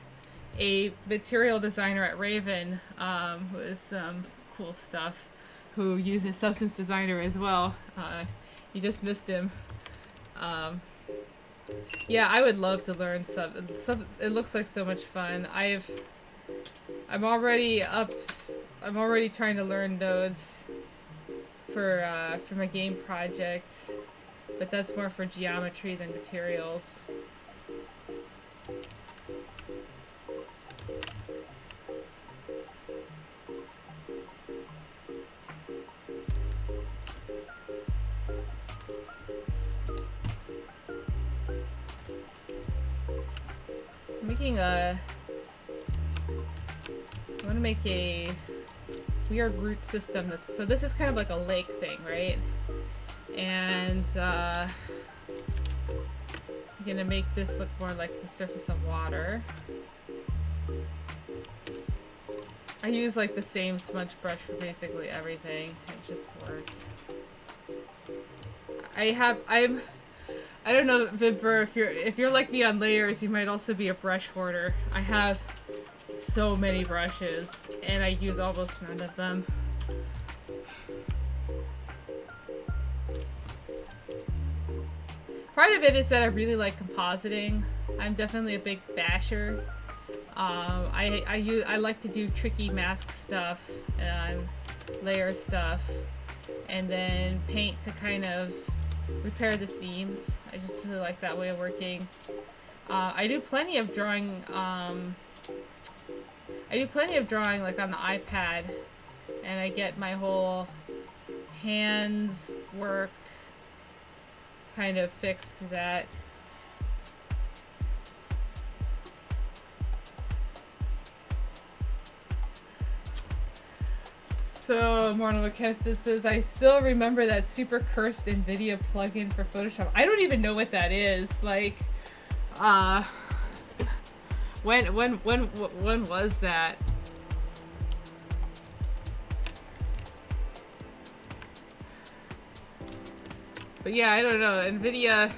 material designer at Raven, who is some cool stuff, who uses Substance Designer as well. You just missed him. Yeah, I would love to learn it looks like so much fun. I'm already trying to learn nodes for my game project. But that's more for geometry than materials. I want to make a weird root system so this is kind of like a lake thing, right? And I'm gonna make this look more like the surface of water. I use like the same smudge brush for basically everything. It just works. I don't know, Vibber, if you're like me on layers, you might also be a brush hoarder. I have so many brushes and I use almost none of them. Part of it is that I really like compositing. I'm definitely a big basher. I like to do tricky mask stuff and layer stuff, and then paint to kind of repair the seams. I just really like that way of working. I do plenty of drawing. Like on the iPad, and I get my whole hands work kind of fixed through that. So, Mortal Mechanicist says, I still remember that super cursed NVIDIA plugin for Photoshop. I don't even know what that is. Like, when was that? But yeah, I don't know. NVIDIA.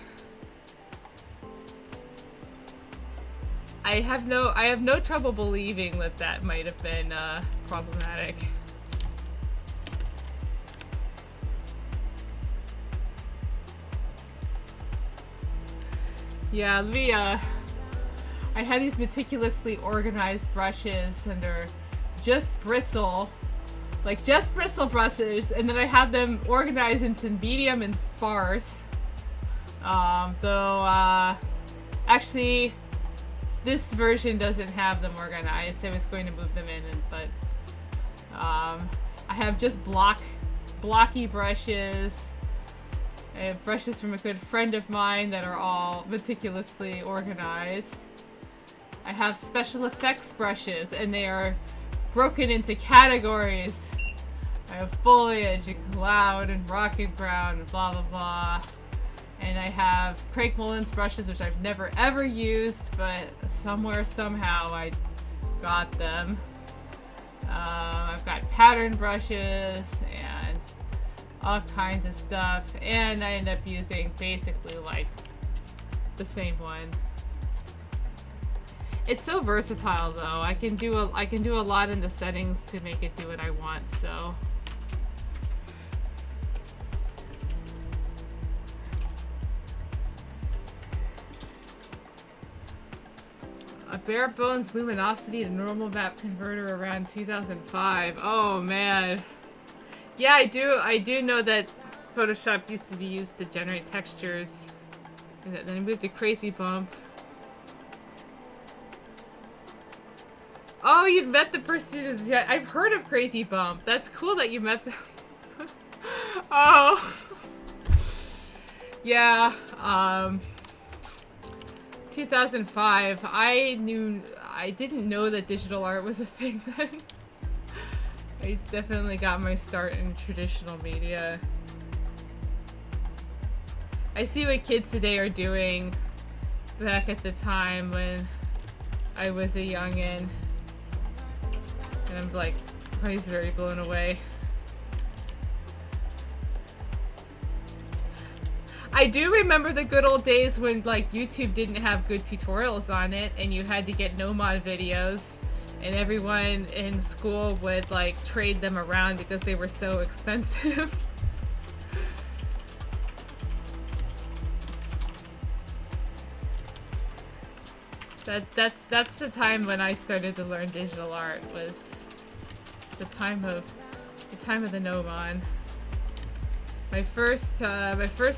I have no trouble believing that that might have been problematic. Yeah, I had these meticulously organized brushes and they're just bristle, like just bristle brushes, and then I had them organized into medium and sparse. Actually, this version doesn't have them organized. I was going to move them in, but I have just blocky brushes. I have brushes from a good friend of mine that are all meticulously organized. I have special effects brushes, and they are broken into categories. I have foliage and cloud and rock and ground and blah blah blah. And I have Craig Mullins brushes, which I've never ever used, but somewhere, somehow, I got them. I've got pattern brushes and all kinds of stuff, and I end up using basically like the same one. It's so versatile though. I can do a lot in the settings to make it do what I want, so. A bare bones luminosity to normal map converter around 2005. Oh man. Yeah, I do know that Photoshop used to be used to generate textures. And then I moved to Crazy Bump. Oh, you met the person who's... Yeah, I've heard of Crazy Bump. That's cool that you met them. Oh. Yeah, 2005. I didn't know that digital art was a thing then. I definitely got my start in traditional media. I see what kids today are doing back at the time when I was a youngin'. And I'm like, always very blown away. I do remember the good old days when like YouTube didn't have good tutorials on it and you had to get no-mod videos. And everyone in school would like trade them around because they were so expensive. That's the time when I started to learn digital art, was the time of the no-mod. My first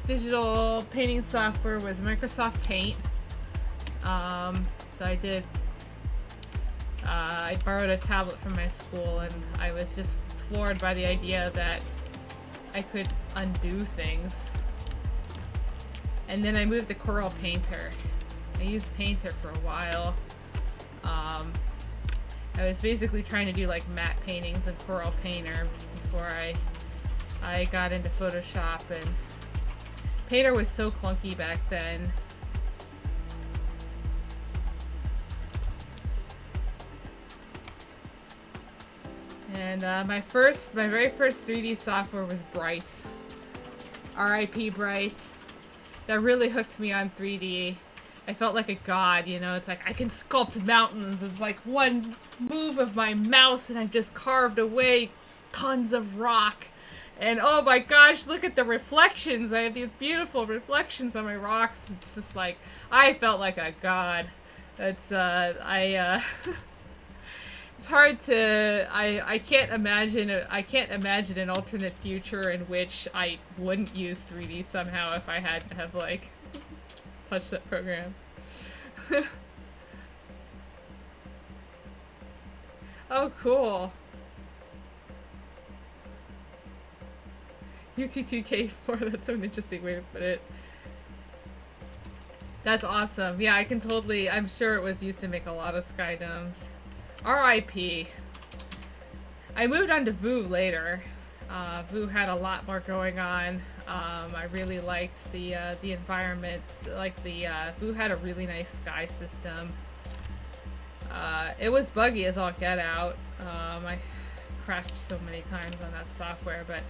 digital painting software was Microsoft Paint. So I did. I borrowed a tablet from my school, and I was just floored by the idea that I could undo things. And then I moved to Coral Painter. I used Painter for a while. I was basically trying to do like matte paintings in Coral Painter before I got into Photoshop, and Painter was so clunky back then. And my very first 3D software was Bryce. R.I.P. Bryce. That really hooked me on 3D. I felt like a god, you know, it's like I can sculpt mountains. It's like one move of my mouse and I've just carved away tons of rock. And oh my gosh, look at the reflections. I have these beautiful reflections on my rocks. It's just like, I felt like a god. That's, it's hard to, I can't imagine an alternate future in which I wouldn't use 3D somehow if I had to have, like, touched that program. Oh, cool. UT2K4, that's an interesting way to put it. That's awesome. Yeah, I can totally, I'm sure it was used to make a lot of Skydomes. R.I.P. I moved on to Vue later. Vue had a lot more going on. I really liked the environment. Like Vue had a really nice sky system. It was buggy as all get out. I crashed so many times on that software, but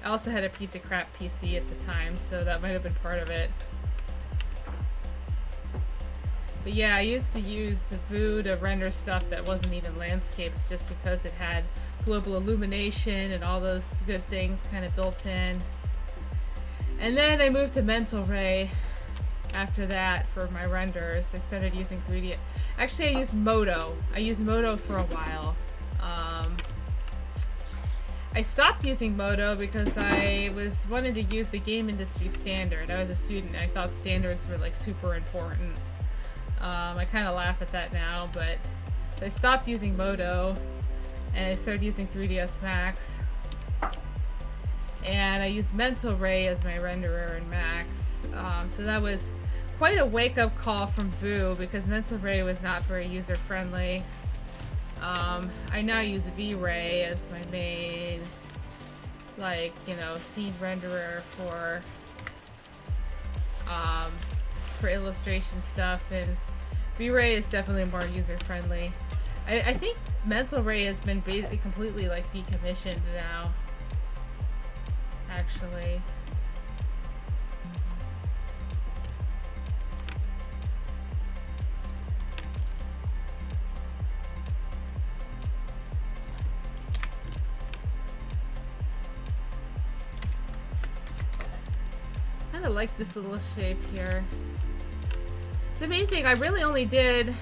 I also had a piece of crap PC at the time, so that might have been part of it. But yeah, I used to use Vue to render stuff that wasn't even landscapes just because it had global illumination and all those good things kind of built in. And then I moved to Mental Ray after that for my renders. I started using 3D. Actually, I used Modo. I used Modo for a while. I stopped using Modo because I wanted to use the game industry standard. I was a student and I thought standards were like super important. I kind of laugh at that now, but so I stopped using Modo and I started using 3ds Max. And I used Mental Ray as my renderer in Max. So that was quite a wake-up call from Vue because Mental Ray was not very user-friendly. I now use V-Ray as my main, like, you know, scene renderer for illustration stuff, and V-Ray is definitely more user-friendly. I think Mental Ray has been basically completely, like, decommissioned now, actually. I kind of like this little shape here. It's amazing. I really only did.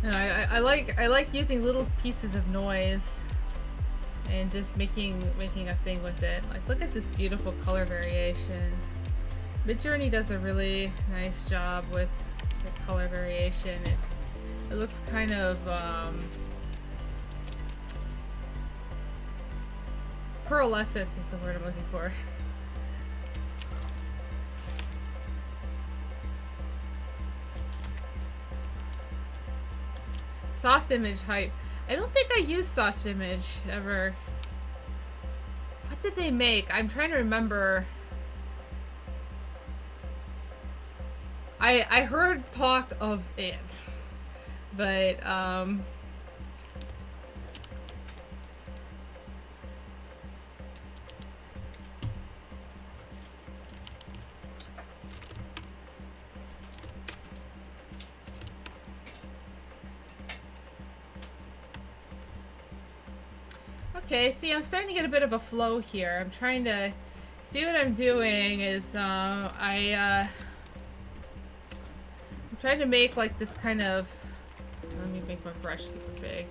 No, I like using little pieces of noise and just making a thing with it. Like, look at this beautiful color variation. Midjourney does a really nice job with the color variation. It looks kind of pearlescent is the word I'm looking for. Soft image hype. I don't think I used soft image ever. What did they make? I'm trying to remember. I heard talk of it, but okay, see, I'm starting to get a bit of a flow here. I'm trying to see what I'm doing is I'm trying to make like this kind of, let me make my brush super big.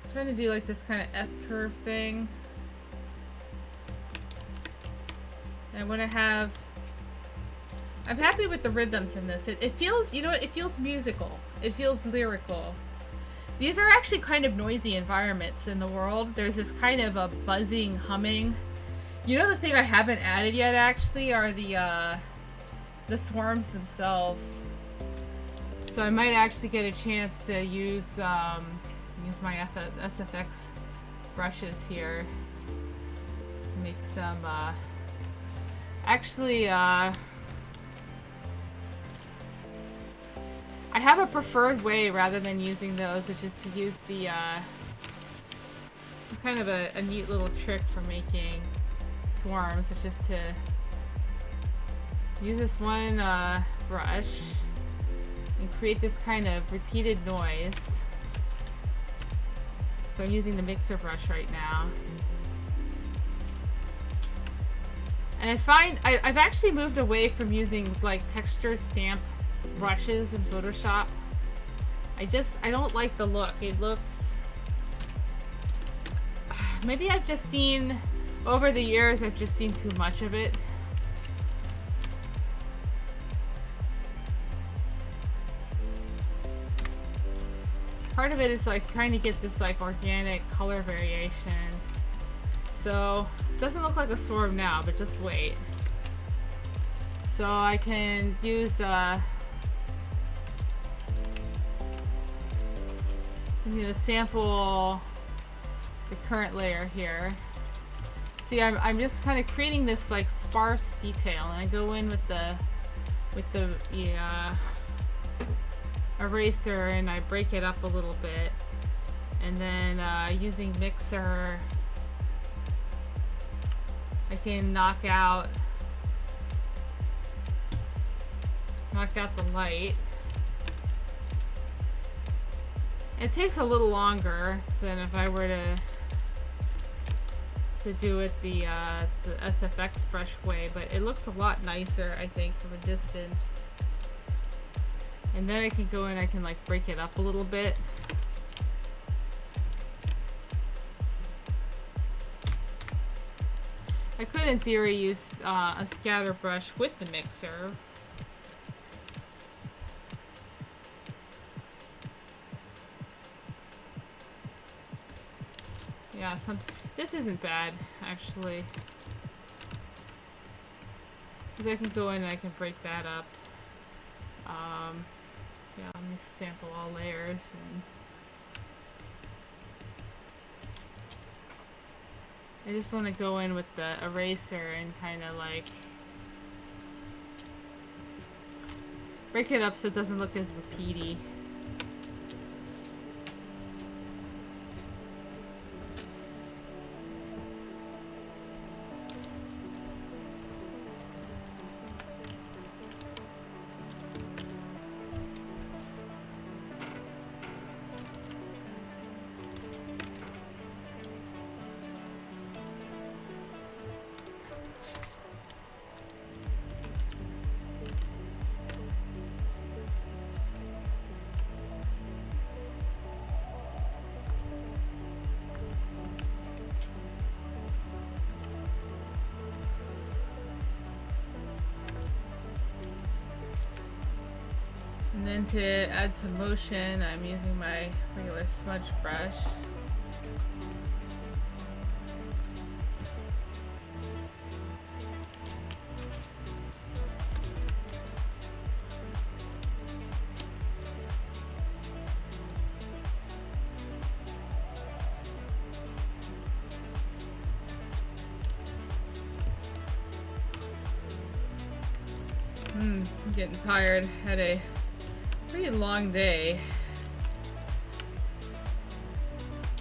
I'm trying to do like this kind of S-curve thing. And I want to have, I'm happy with the rhythms in this. It feels, you know what, it feels musical. It feels lyrical. These are actually kind of noisy environments in the world. There's this kind of a buzzing, humming. You know, the thing I haven't added yet actually are the swarms themselves. So I might actually get a chance to use my SFX brushes here. Make some, actually, I have a preferred way rather than using those, which is to use the, kind of a neat little trick for making swarms. It's just to use this one brush and create this kind of repeated noise. So I'm using the mixer brush right now. And I find I've actually moved away from using like texture stamp brushes in Photoshop. I don't like the look. It looks, maybe I've just seen, over the years I've just seen too much of it. Part of it is like trying to get this like organic color variation. So it doesn't look like a swarm now, but just wait. So I can use sample the current layer here. See, I'm just kind of creating this like sparse detail, and I go in with the eraser and I break it up a little bit. And then using mixer, I can knock out the light. It takes a little longer than if I were to do it the SFX brush way, but it looks a lot nicer, I think, from a distance. And then I can go in, I can like break it up a little bit. I could, in theory, use a scatter brush with the mixer. Yeah, this isn't bad, actually. Because I can go in and I can break that up. Yeah, let me sample all layers and I just want to go in with the eraser and kind of like break it up so it doesn't look as repeaty. And then to add some motion, I'm using my regular smudge brush. I'm getting tired. Had a pretty long day.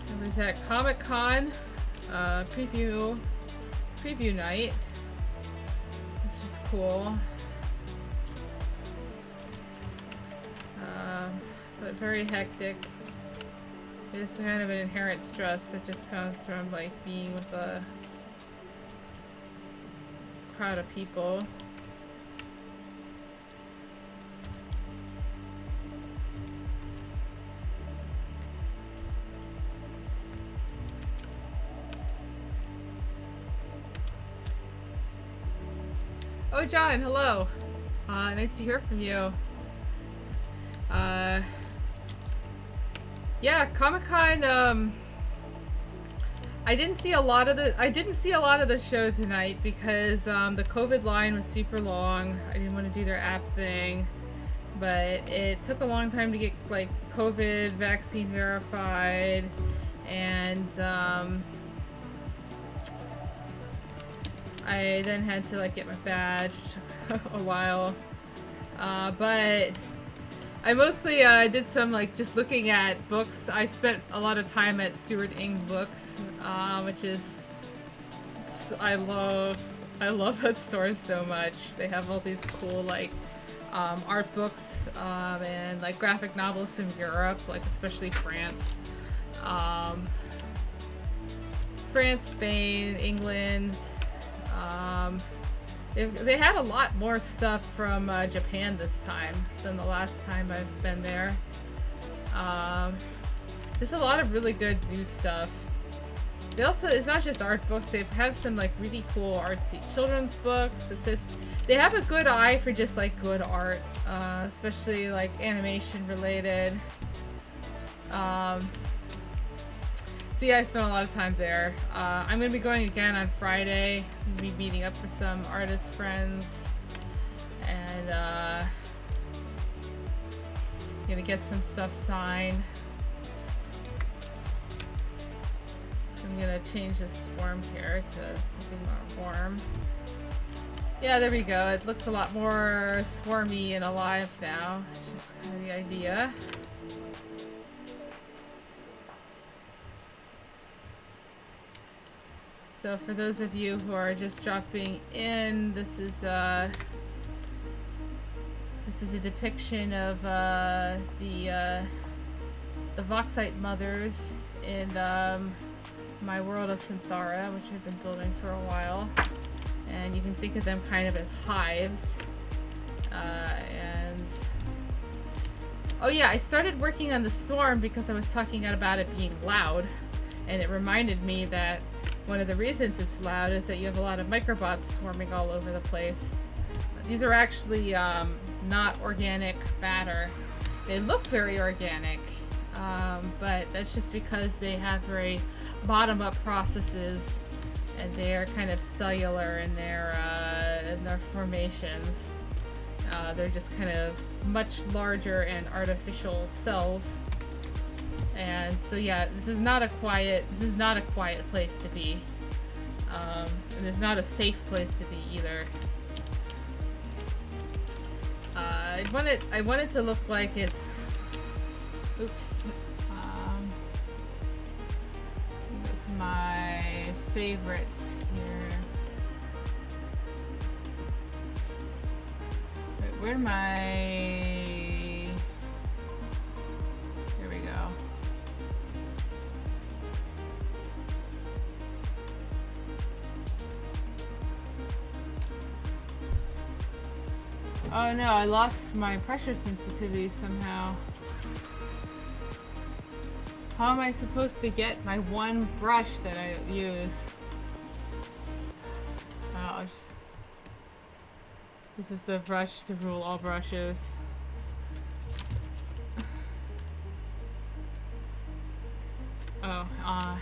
I was at Comic-Con preview night, which is cool. But very hectic. It's kind of an inherent stress that just comes from like being with a crowd of people. Oh, John, hello. Nice to hear from you. Yeah, Comic-Con, I didn't see a lot of the show tonight because the COVID line was super long. I didn't want to do their app thing, but it took a long time to get like COVID vaccine verified, and I then had to like get my badge. Took a while, but I mostly did some like just looking at books. I spent a lot of time at Stuart Ing Books, which is I love that store so much. They have all these cool like art books and like graphic novels from Europe, like especially France. France, Spain, England. They had a lot more stuff from Japan this time than the last time I've been there. There's a lot of really good new stuff. They also, it's not just art books, they have some like really cool artsy children's books. It's just, they have a good eye for just like good art, especially like animation related. So yeah, I spent a lot of time there. I'm going to be going again on Friday. I'm going to be meeting up with some artist friends. And going to get some stuff signed. I'm going to change this form here to something more warm. Yeah, there we go. It looks a lot more swarmy and alive now. Just kind of the idea. So for those of you who are just dropping in, this is a depiction of the Voxite mothers in my world of Synthara, which I've been building for a while. And you can think of them kind of as hives. And oh yeah, I started working on the swarm because I was talking about it being loud, and it reminded me that one of the reasons it's loud is that you have a lot of microbots swarming all over the place. These are actually not organic matter. They look very organic, but that's just because they have very bottom-up processes, and they're kind of cellular in their formations. They're just kind of much larger and artificial cells. And so yeah, this is not a quiet place to be. And it's not a safe place to be either. I want it to look like it's, oops. It's my favorites here. Wait, where am I? Here we go. Oh no, I lost my pressure sensitivity somehow. How am I supposed to get my one brush that I use? Oh, this is the brush to rule all brushes. Oh,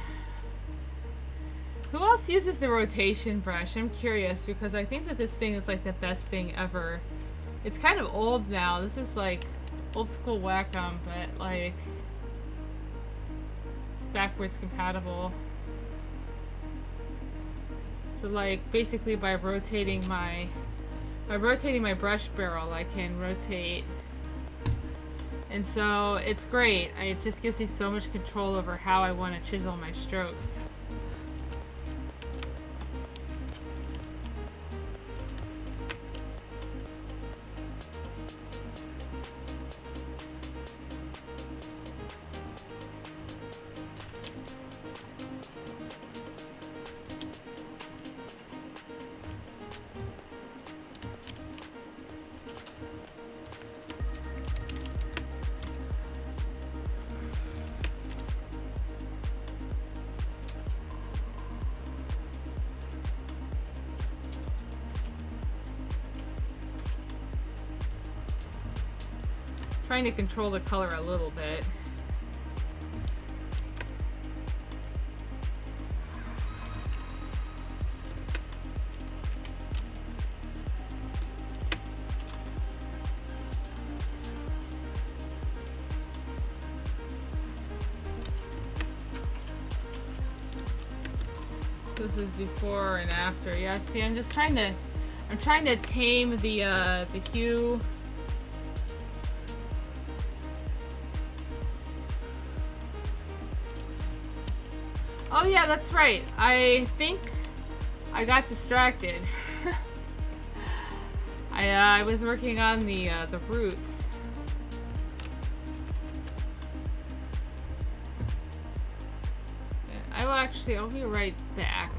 who else uses the rotation brush? I'm curious because I think that this thing is like the best thing ever. It's kind of old now. This is like old school Wacom, but like it's backwards compatible. So like basically by rotating my brush barrel, I can rotate. And so it's great. It just gives me so much control over how I want to chisel my strokes. Trying to control the color a little bit. This is before and after. Yeah, see, I'm trying to tame the hue. Oh yeah, that's right. I think I got distracted. I was working on the roots. I'll be right back.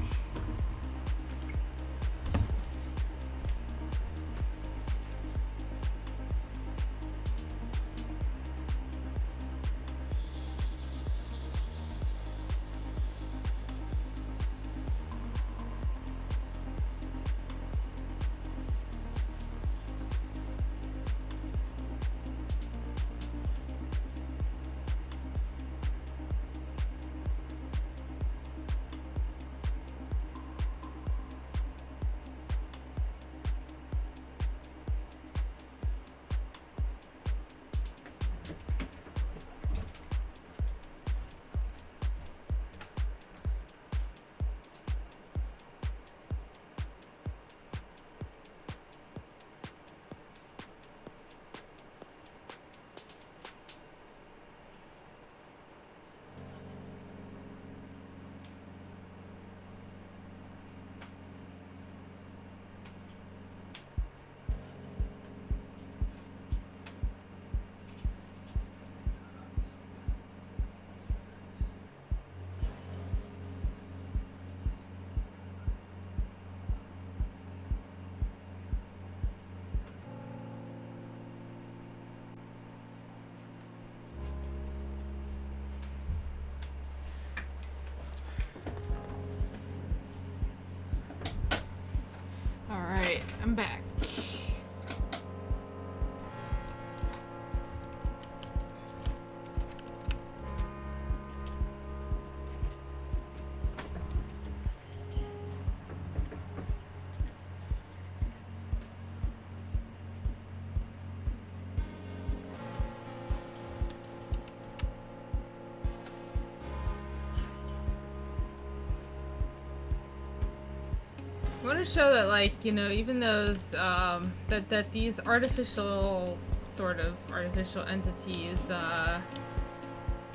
I want to show that, like, you know, even those, that these artificial, sort of artificial entities,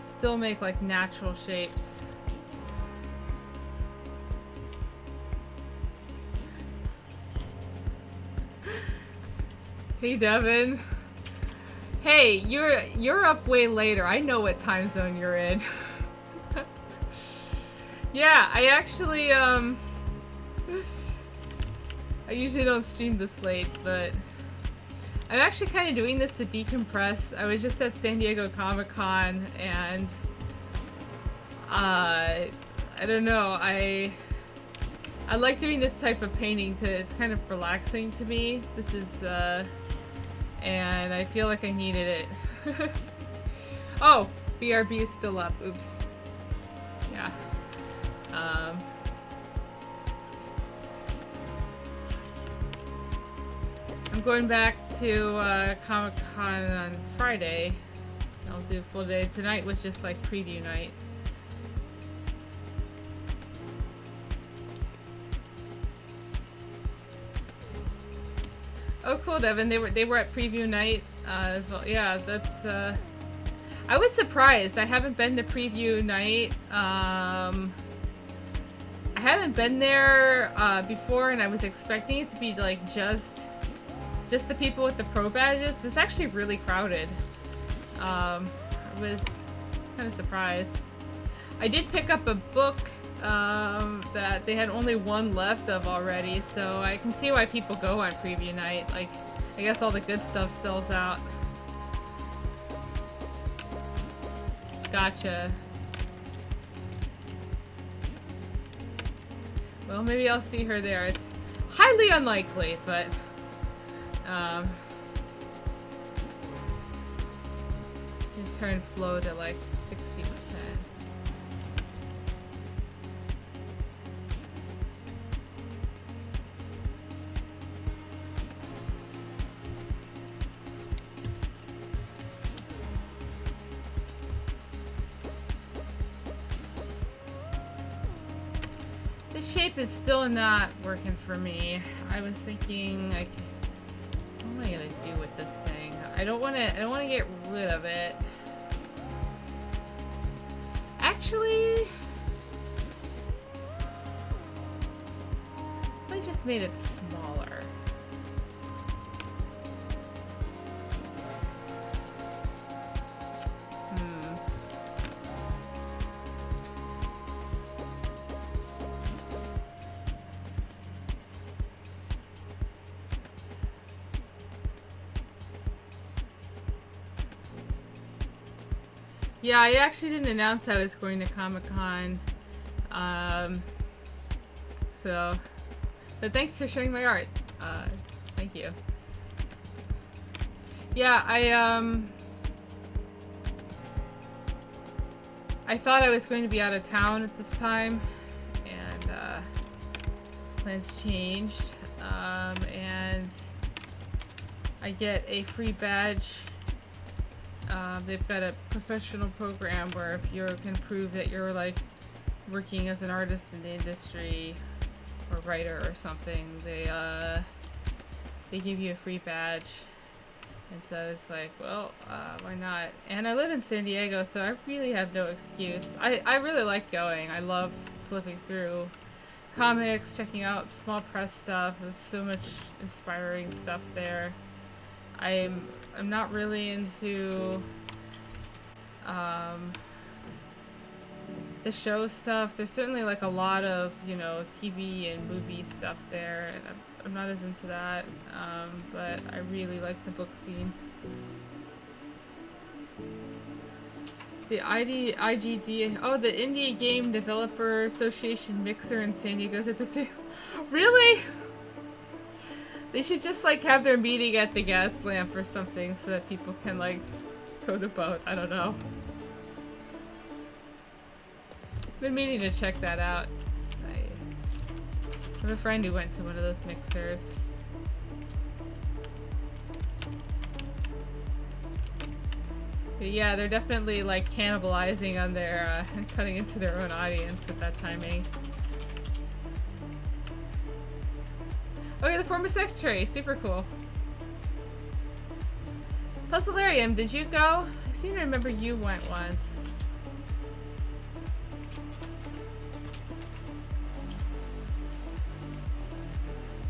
still make, like, natural shapes. Hey, Devin. Hey, you're up way later. I know what time zone you're in. Yeah, I actually, I usually don't stream this late, but I'm actually kind of doing this to decompress. I was just at San Diego Comic-Con, and I don't know, I like doing this type of painting. It's kind of relaxing to me. This is, and I feel like I needed it. Oh, BRB is still up. Oops. Yeah. I'm going back to Comic-Con on Friday. I'll do a full day. Tonight was just like preview night. Oh, cool, Devin. They were at preview night as well. Yeah, that's. I was surprised. I haven't been to preview night. I haven't been there before, and I was expecting it to be like just the people with the pro badges, but it's actually really crowded. I was kind of surprised. I did pick up a book that they had only one left of already, so I can see why people go on preview night. Like, I guess all the good stuff sells out. Gotcha. Well, maybe I'll see her there. It's highly unlikely, but you turn flow to like 60%. The shape is still not working for me. I was thinking, like, what am I gonna do with this thing? I don't want to get rid of it. Actually, if I just made it smaller. Yeah, I actually didn't announce I was going to Comic-Con. But thanks for sharing my art. Thank you. Yeah, I thought I was going to be out of town at this time, and plans changed. And I get a free badge. They've got a professional program where if you can prove that you're like working as an artist in the industry or writer or something, they give you a free badge. And so it's like, well, why not? And I live in San Diego, so I really have no excuse. I really like going. I love flipping through comics, checking out small press stuff. There's so much inspiring stuff there. I'm not really into the show stuff. There's certainly like a lot of, you know, TV and movie stuff there, and I'm not as into that, but I really like the book scene. The IGD, oh, the Indie Game Developer Association Mixer in San Diego's at the same. Really? They should just like have their meeting at the gas lamp or something so that people can like code a boat. I don't know. Been meaning to check that out. I have a friend who went to one of those mixers. But yeah, they're definitely like cannibalizing on their cutting into their own audience with that timing. Oh, you're the former secretary. Super cool. Puzzlarium, did you go? I seem to remember you went once.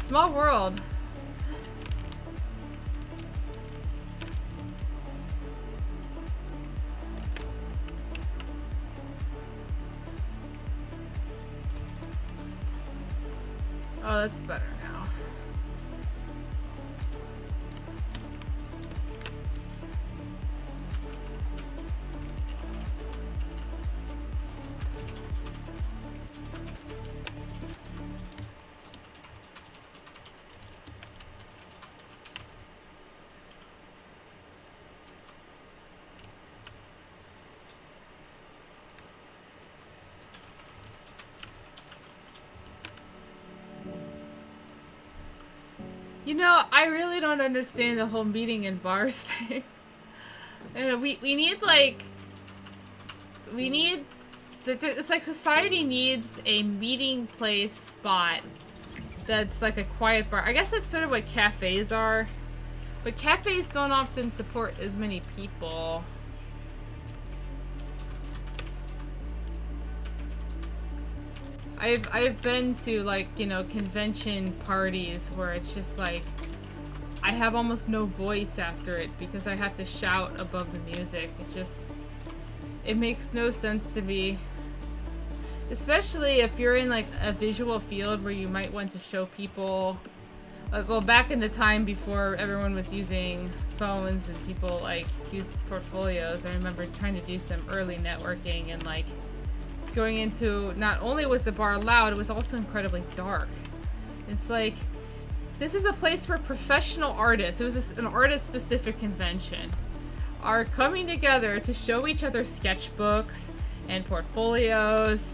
Small world. Oh, that's better now. You know, I really don't understand the whole meeting in bars thing. You know, we need like... We need... It's like society needs a meeting place spot that's like a quiet bar. I guess that's sort of what cafes are. But cafes don't often support as many people. I've been to, like, you know, convention parties where it's just like I have almost no voice after it because I have to shout above the music. It makes no sense to me. Especially if you're in like a visual field where you might want to show people, well, back in the time before everyone was using phones and people like used portfolios, I remember trying to do some early networking and like going into, not only was the bar loud, it was also incredibly dark. It's like, this is a place where professional artists, it was an artist-specific convention, are coming together to show each other sketchbooks and portfolios,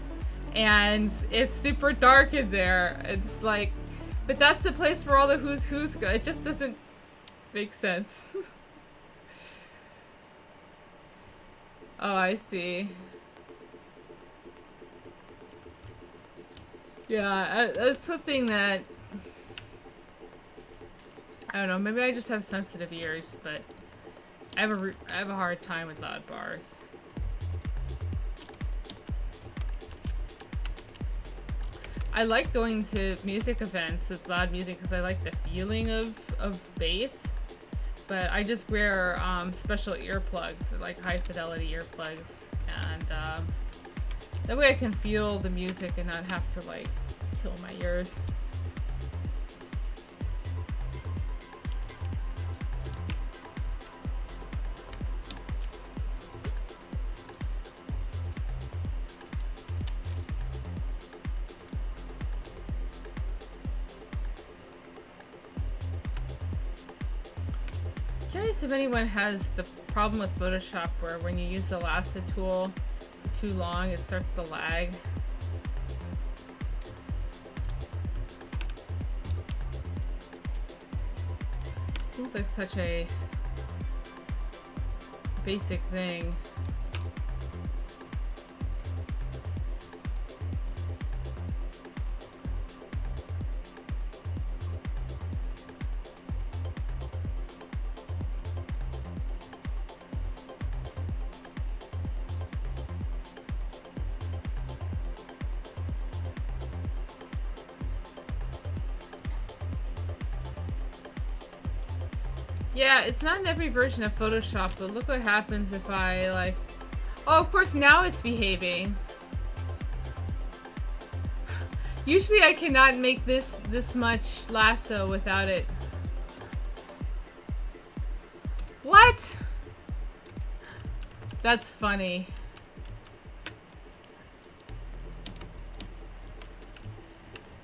and it's super dark in there. It's like, but that's the place where all the who's go. It just doesn't make sense. Oh, I see. Yeah, that's something that, I don't know, maybe I just have sensitive ears, but I have a hard time with loud bars. I like going to music events with loud music because I like the feeling of bass, but I just wear special earplugs, like high fidelity earplugs, and that way I can feel the music and not have to like kill my ears. Curious if anyone has the problem with Photoshop where when you use the lasso tool for too long, it starts to lag. Seems like such a basic thing. Yeah, it's not in every version of Photoshop, but look what happens if I, like... Oh, of course, now it's behaving. Usually I cannot make this much lasso without it. What? That's funny.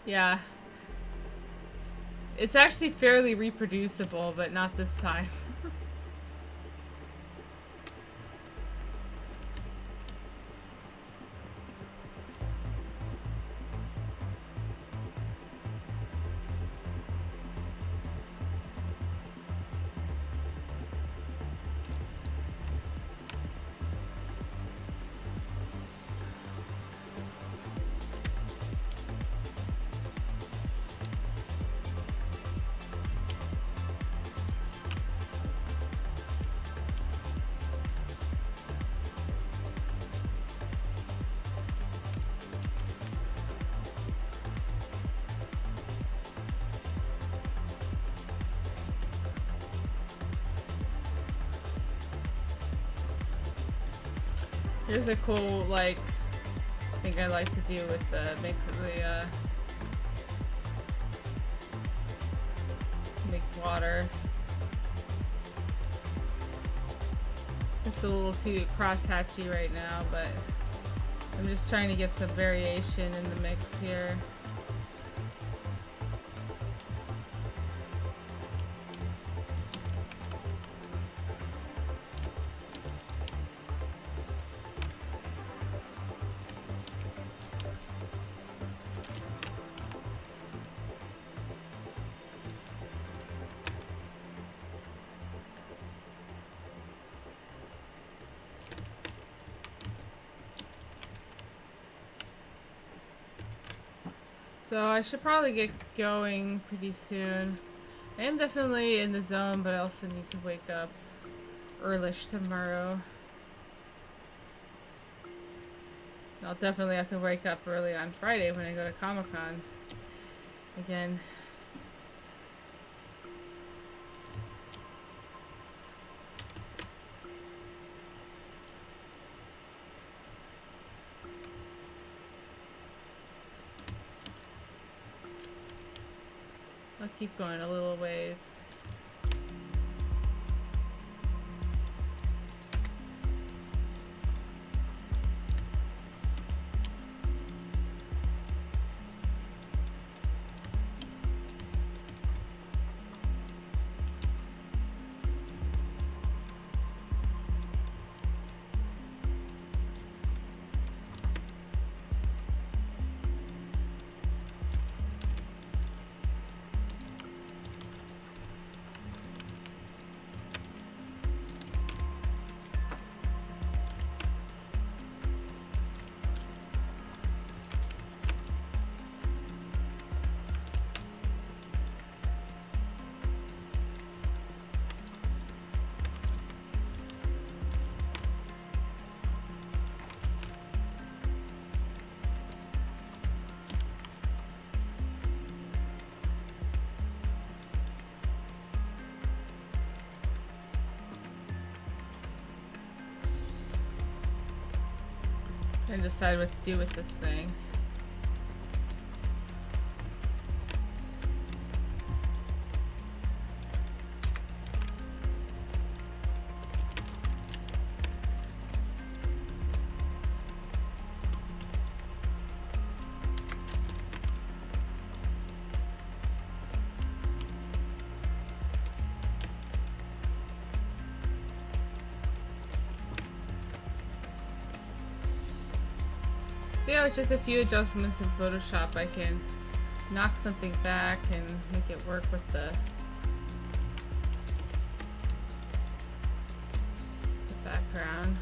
Yeah. It's actually fairly reproducible, but not this time. Here's a cool, like, thing I like to do with the mix of the, make water. It's a little too crosshatchy right now, but I'm just trying to get some variation in the mix here. So I should probably get going pretty soon. I am definitely in the zone, but I also need to wake up earlish tomorrow. I'll definitely have to wake up early on Friday when I go to Comic-Con again. I'll keep going a little ways. And decide what to do with this thing. Yeah, with just a few adjustments in Photoshop, I can knock something back and make it work with the background.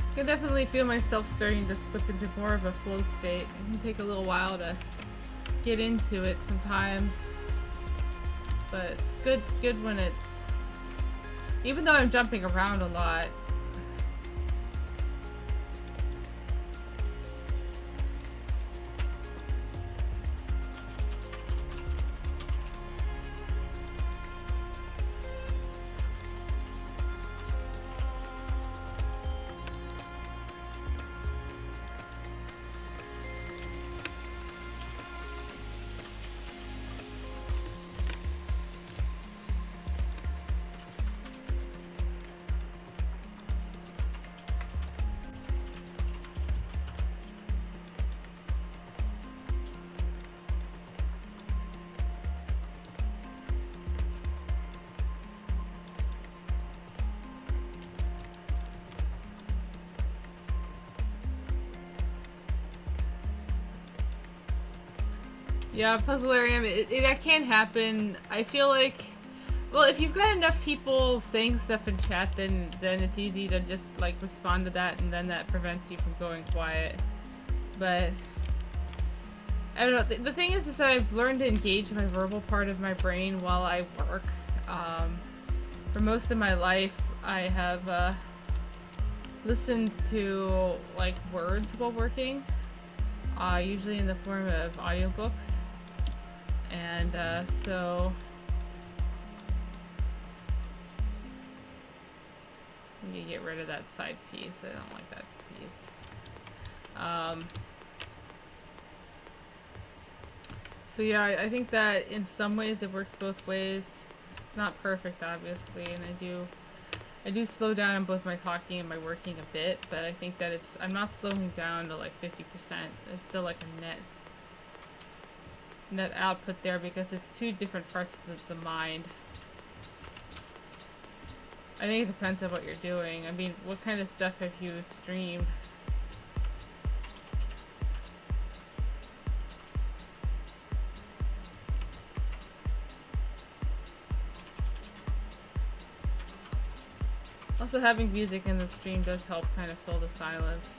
I can definitely feel myself starting to slip into more of a flow state. It can take a little while to get into it sometimes, but it's good when it's Even though I'm jumping around a lot. Yeah, Puzzlarium, that can happen. I feel like, well, if you've got enough people saying stuff in chat, then it's easy to just, like, respond to that, and then that prevents you from going quiet. But, I don't know, the thing is that I've learned to engage my verbal part of my brain while I work. For most of my life, I have, listened to, like, words while working. Usually in the form of audiobooks. And, so... let me get rid of that side piece. I don't like that piece. So yeah, I think that in some ways it works both ways. It's not perfect, obviously, and I do slow down in both my talking and my working a bit, but I think that I'm not slowing down to like 50%. There's still like a net output there because it's two different parts of the mind. I think it depends on what you're doing. I mean, what kind of stuff have you streamed? Also, having music in the stream does help kind of fill the silence.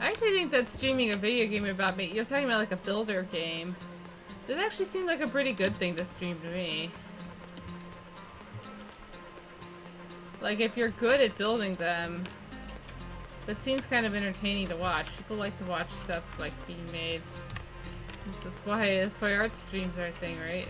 I actually think that streaming a video game about me, you're talking about like a builder game. This actually seemed like a pretty good thing to stream to me. Like if you're good at building them, that seems kind of entertaining to watch. People like to watch stuff like being made. That's why art streams are a thing, right?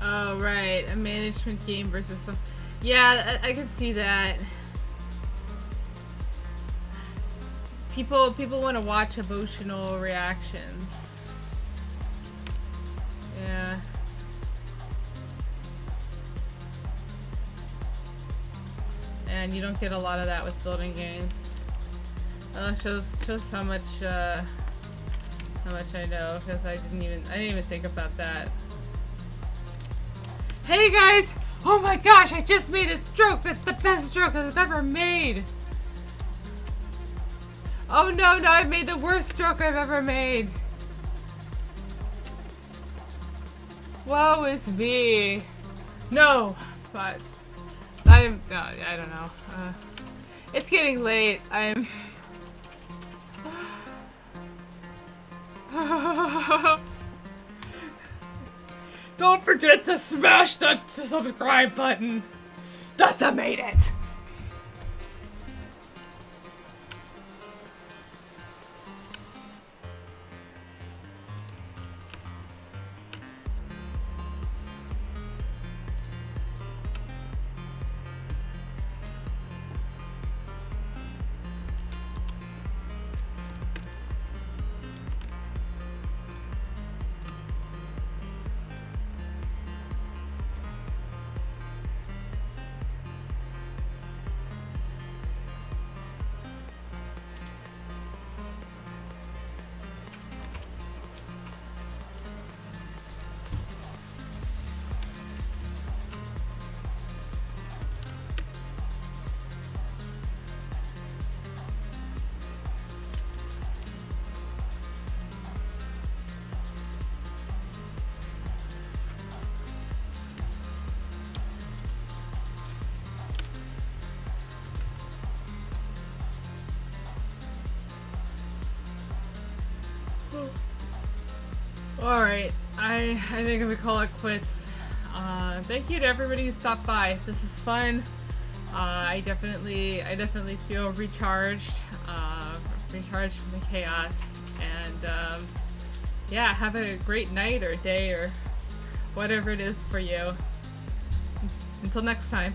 Oh, right. A management game versus... Yeah, I could see that. People want to watch emotional reactions. Yeah. And you don't get a lot of that with building games. Shows how much I know, because I didn't even think about that. Hey guys! Oh my gosh, I just made a stroke. That's the best stroke I've ever made. Oh no, no, I made the worst stroke I've ever made. Woe is me. No, but I don't know. It's getting late. Don't forget to smash the subscribe button. That's I made it. Alright, I think I'm gonna call it quits. Thank you to everybody who stopped by. This is fun. I definitely feel recharged, recharged from the chaos. And yeah, have a great night or day or whatever it is for you. Until next time.